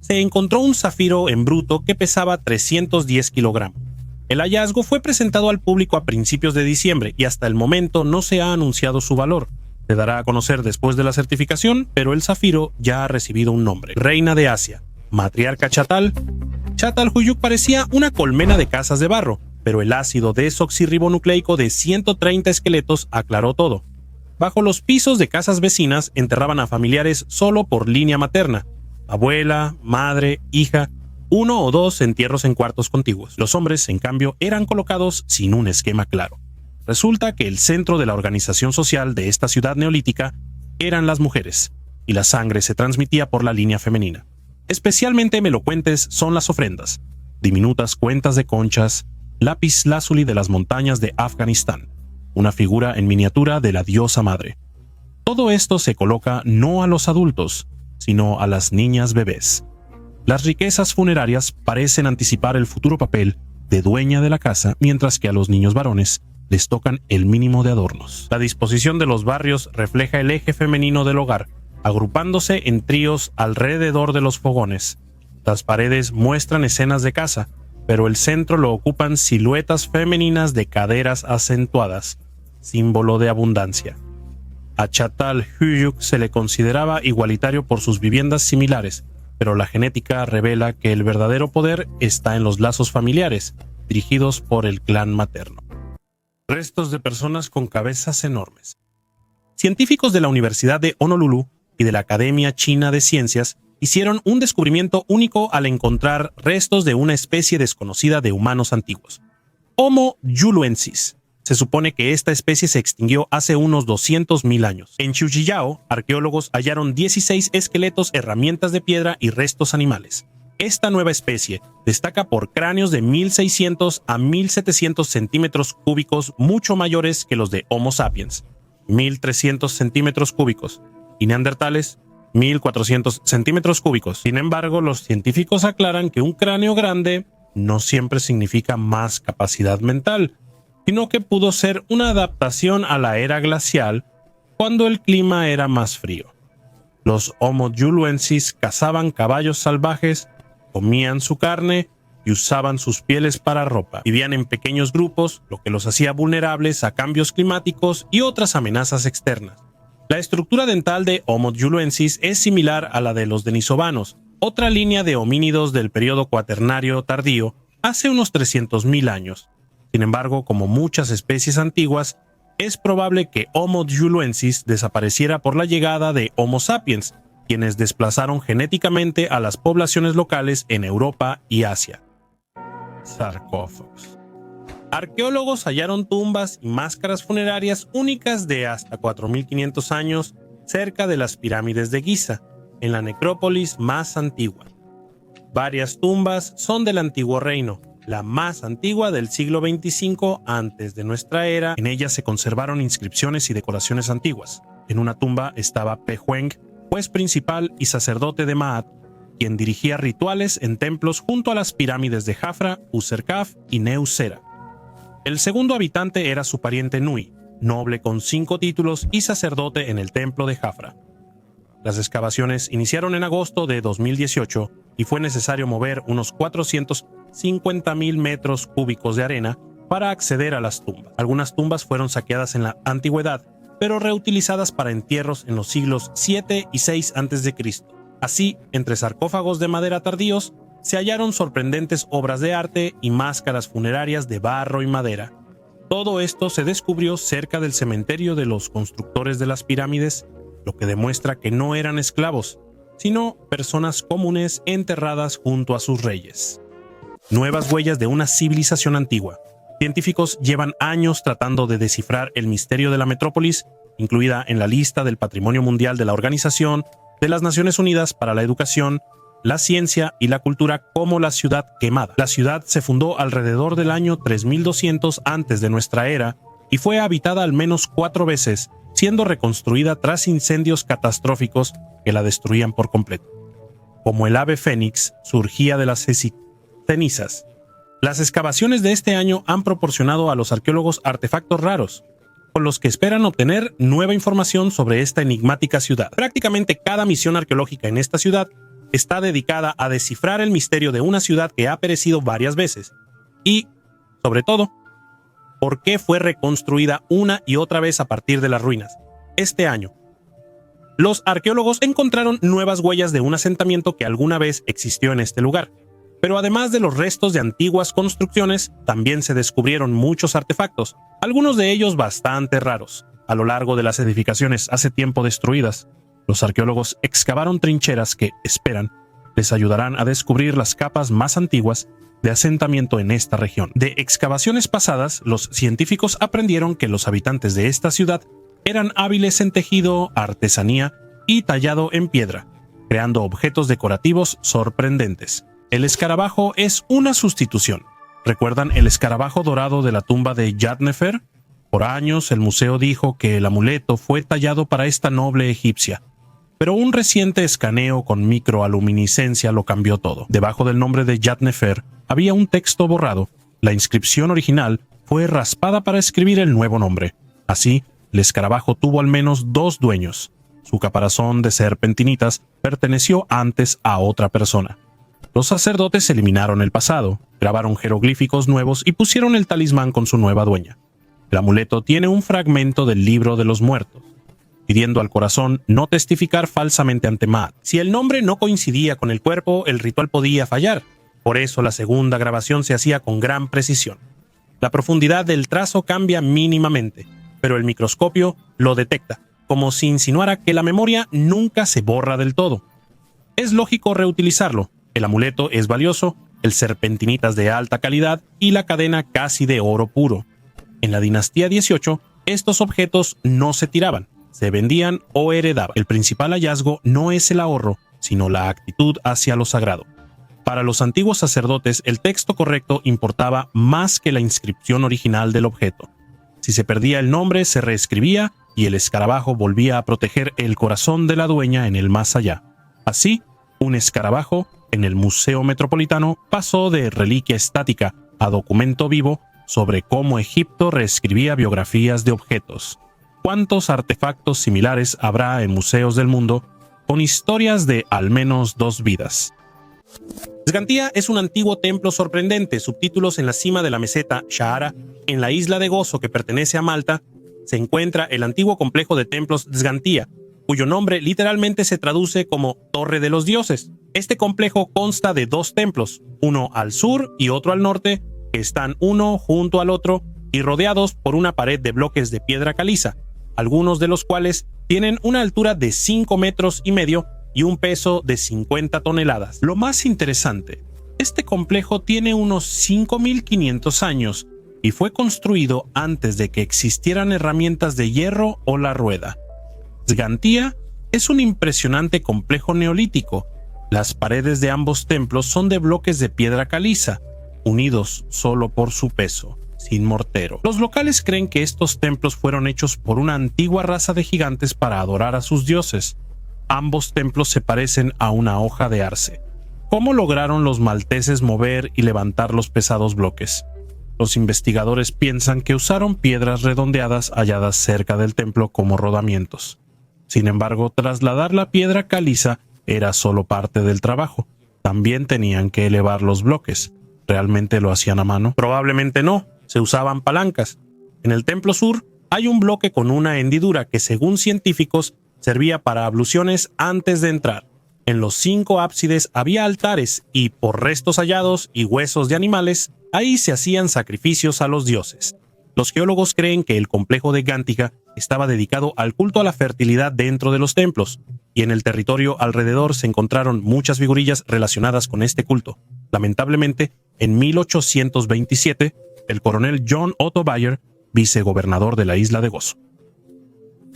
se encontró un zafiro en bruto que pesaba 310 kilogramos. El hallazgo fue presentado al público a principios de diciembre y hasta el momento no se ha anunciado su valor. Se dará a conocer después de la certificación, pero el zafiro ya ha recibido un nombre: Reina de Asia, Matriarca Chatal. Çatalhöyük parecía una colmena de casas de barro, pero el ácido desoxirribonucleico de 130 esqueletos aclaró todo. Bajo los pisos de casas vecinas enterraban a familiares solo por línea materna: abuela, madre, hija, 1 o 2 entierros en cuartos contiguos. Los hombres, en cambio, eran colocados sin un esquema claro. Resulta que el centro de la organización social de esta ciudad neolítica eran las mujeres, y la sangre se transmitía por la línea femenina. Especialmente elocuentes son las ofrendas: diminutas cuentas de conchas, lapislázuli de las montañas de Afganistán, una figura en miniatura de la diosa madre. Todo esto se coloca no a los adultos, sino a las niñas bebés. Las riquezas funerarias parecen anticipar el futuro papel de dueña de la casa, mientras que a los niños varones les tocan el mínimo de adornos. La disposición de los barrios refleja el eje femenino del hogar, agrupándose en tríos alrededor de los fogones. Las paredes muestran escenas de casa, pero el centro lo ocupan siluetas femeninas de caderas acentuadas, símbolo de abundancia. A Çatalhöyük se le consideraba igualitario por sus viviendas similares, pero la genética revela que el verdadero poder está en los lazos familiares, dirigidos por el clan materno. Restos de personas con cabezas enormes. Científicos de la Universidad de Honolulu y de la Academia China de Ciencias hicieron un descubrimiento único al encontrar restos de una especie desconocida de humanos antiguos: Homo yuluensis. Se supone que esta especie se extinguió hace unos 200.000 años. En Chujillao, arqueólogos hallaron 16 esqueletos, herramientas de piedra y restos animales. Esta nueva especie destaca por cráneos de 1.600 a 1.700 centímetros cúbicos, mucho mayores que los de Homo sapiens, 1.300 centímetros cúbicos, y neandertales, 1.400 centímetros cúbicos. Sin embargo, los científicos aclaran que un cráneo grande no siempre significa más capacidad mental, sino que pudo ser una adaptación a la era glacial, cuando el clima era más frío. Los Homo yuluensis cazaban caballos salvajes, comían su carne y usaban sus pieles para ropa. Vivían en pequeños grupos, lo que los hacía vulnerables a cambios climáticos y otras amenazas externas. La estructura dental de Homo yuluensis es similar a la de los denisovanos, otra línea de homínidos del periodo cuaternario tardío, hace unos 300.000 años. Sin embargo, como muchas especies antiguas, es probable que Homo yuluensis desapareciera por la llegada de Homo sapiens, quienes desplazaron genéticamente a las poblaciones locales en Europa y Asia. Sarcófagos. Arqueólogos hallaron tumbas y máscaras funerarias únicas de hasta 4.500 años cerca de las pirámides de Giza, en la necrópolis más antigua. Varias tumbas son del Antiguo Reino, la más antigua del siglo XXV antes de nuestra era. En ella se conservaron inscripciones y decoraciones antiguas. En una tumba estaba Pehueng, juez principal y sacerdote de Maat, quien dirigía rituales en templos junto a las pirámides de Jafra, Userkaf y Neusera. El segundo habitante era su pariente Nui, noble con 5 títulos y sacerdote en el templo de Jafra. Las excavaciones iniciaron en agosto de 2018 y fue necesario mover unos 450.000 metros cúbicos de arena para acceder a las tumbas. Algunas tumbas fueron saqueadas en la antigüedad, pero reutilizadas para entierros en los siglos 7 y 6 a.C. Así, entre sarcófagos de madera tardíos, se hallaron sorprendentes obras de arte y máscaras funerarias de barro y madera. Todo esto se descubrió cerca del cementerio de los constructores de las pirámides, lo que demuestra que no eran esclavos, sino personas comunes enterradas junto a sus reyes. Nuevas huellas de una civilización antigua. Científicos llevan años tratando de descifrar el misterio de la metrópolis incluida en la lista del Patrimonio Mundial de la Organización de las Naciones Unidas para la Educación, la Ciencia y la Cultura como la ciudad quemada. La ciudad se fundó alrededor del año 3200 antes de nuestra era y fue habitada al menos 4 veces, siendo reconstruida tras incendios catastróficos que la destruían por completo. Como el ave fénix, surgía de las cenizas. Las excavaciones de este año han proporcionado a los arqueólogos artefactos raros, con los que esperan obtener nueva información sobre esta enigmática ciudad. Prácticamente cada misión arqueológica en esta ciudad está dedicada a descifrar el misterio de una ciudad que ha perecido varias veces y, sobre todo, por qué fue reconstruida una y otra vez a partir de las ruinas. Este año, los arqueólogos encontraron nuevas huellas de un asentamiento que alguna vez existió en este lugar. Pero además de los restos de antiguas construcciones, también se descubrieron muchos artefactos, algunos de ellos bastante raros. A lo largo de las edificaciones hace tiempo destruidas, los arqueólogos excavaron trincheras que, esperan, les ayudarán a descubrir las capas más antiguas de asentamiento en esta región. De excavaciones pasadas, los científicos aprendieron que los habitantes de esta ciudad eran hábiles en tejido, artesanía y tallado en piedra, creando objetos decorativos sorprendentes. El escarabajo es una sustitución. ¿Recuerdan el escarabajo dorado de la tumba de Yad-Nefer? Por años el museo dijo que el amuleto fue tallado para esta noble egipcia, pero un reciente escaneo con microaluminiscencia lo cambió todo. Debajo del nombre de Yad-Nefer había un texto borrado. La inscripción original fue raspada para escribir el nuevo nombre. Así, el escarabajo tuvo al menos 2 dueños. Su caparazón de serpentinitas perteneció antes a otra persona. Los sacerdotes eliminaron el pasado, grabaron jeroglíficos nuevos y pusieron el talismán con su nueva dueña. El amuleto tiene un fragmento del libro de los muertos, pidiendo al corazón no testificar falsamente ante Maat. Si el nombre no coincidía con el cuerpo, el ritual podía fallar. Por eso la segunda grabación se hacía con gran precisión. La profundidad del trazo cambia mínimamente, pero el microscopio lo detecta, como si insinuara que la memoria nunca se borra del todo. Es lógico reutilizarlo. El amuleto es valioso, el serpentinitas de alta calidad y la cadena casi de oro puro. En la dinastía 18, estos objetos no se tiraban, se vendían o heredaban. El principal hallazgo no es el ahorro, sino la actitud hacia lo sagrado. Para los antiguos sacerdotes, el texto correcto importaba más que la inscripción original del objeto. Si se perdía el nombre, se reescribía y el escarabajo volvía a proteger el corazón de la dueña en el más allá. Así, un escarabajo en el Museo Metropolitano pasó de reliquia estática a documento vivo sobre cómo Egipto reescribía biografías de objetos. ¿Cuántos artefactos similares habrá en museos del mundo con historias de al menos 2 vidas? Sgantía es un antiguo templo sorprendente. Subtítulos: en la cima de la meseta Shahara, en la isla de Gozo que pertenece a Malta, se encuentra el antiguo complejo de templos Sgantía, cuyo nombre literalmente se traduce como Torre de los Dioses. Este complejo consta de 2 templos, uno al sur y otro al norte, que están uno junto al otro y rodeados por una pared de bloques de piedra caliza, algunos de los cuales tienen una altura de 5,5 metros y un peso de 50 toneladas. Lo más interesante, este complejo tiene unos 5.500 años y fue construido antes de que existieran herramientas de hierro o la rueda. Sgantía es un impresionante complejo neolítico. Las paredes de ambos templos son de bloques de piedra caliza, unidos solo por su peso, sin mortero. Los locales creen que estos templos fueron hechos por una antigua raza de gigantes para adorar a sus dioses. Ambos templos se parecen a una hoja de arce. ¿Cómo lograron los malteses mover y levantar los pesados bloques? Los investigadores piensan que usaron piedras redondeadas halladas cerca del templo como rodamientos. Sin embargo, trasladar la piedra caliza era solo parte del trabajo. También tenían que elevar los bloques. ¿Realmente lo hacían a mano? Probablemente no. Se usaban palancas. En el templo sur hay un bloque con una hendidura que, según científicos, servía para abluciones antes de entrar. En los 5 ábsides había altares y, por restos hallados y huesos de animales, ahí se hacían sacrificios a los dioses. Los geólogos creen que el complejo de Gántica estaba dedicado al culto a la fertilidad dentro de los templos, y en el territorio alrededor se encontraron muchas figurillas relacionadas con este culto. Lamentablemente, en 1827, el coronel John Otto Bayer, vicegobernador de la isla de Gozo.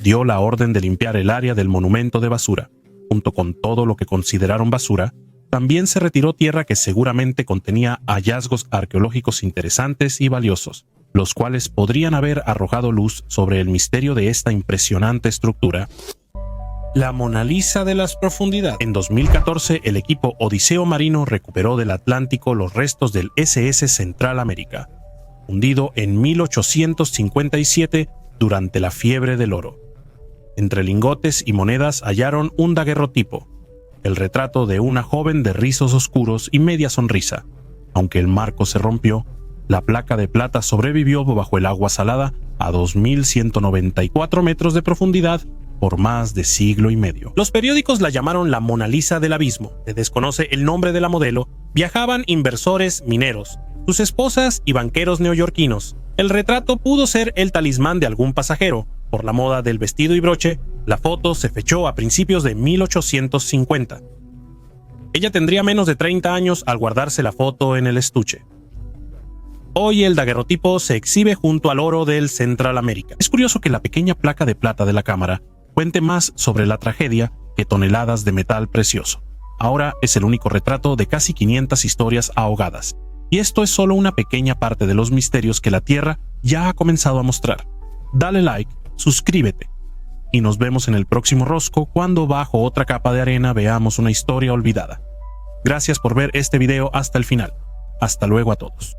dio la orden de limpiar el área del monumento de basura. Junto con todo lo que consideraron basura, también se retiró tierra que seguramente contenía hallazgos arqueológicos interesantes y valiosos, los cuales podrían haber arrojado luz sobre el misterio de esta impresionante estructura. La Mona Lisa de las profundidades. En 2014, el equipo Odiseo Marino recuperó del Atlántico los restos del SS Central América, hundido en 1857 durante la fiebre del oro. Entre lingotes y monedas hallaron un daguerrotipo, el retrato de una joven de rizos oscuros y media sonrisa. Aunque el marco se rompió, la placa de plata sobrevivió bajo el agua salada a 2.194 metros de profundidad por más de siglo y medio. Los periódicos la llamaron la Mona Lisa del Abismo. Se desconoce el nombre de la modelo. Viajaban inversores mineros, sus esposas y banqueros neoyorquinos. El retrato pudo ser el talismán de algún pasajero. Por la moda del vestido y broche, la foto se fechó a principios de 1850. Ella tendría menos de 30 años al guardarse la foto en el estuche. Hoy el daguerrotipo se exhibe junto al oro del Central América. Es curioso que la pequeña placa de plata de la cámara cuente más sobre la tragedia que toneladas de metal precioso. Ahora es el único retrato de casi 500 historias ahogadas. Y esto es solo una pequeña parte de los misterios que la Tierra ya ha comenzado a mostrar. Dale like, suscríbete y nos vemos en el próximo rosco cuando bajo otra capa de arena veamos una historia olvidada. Gracias por ver este video hasta el final. Hasta luego a todos.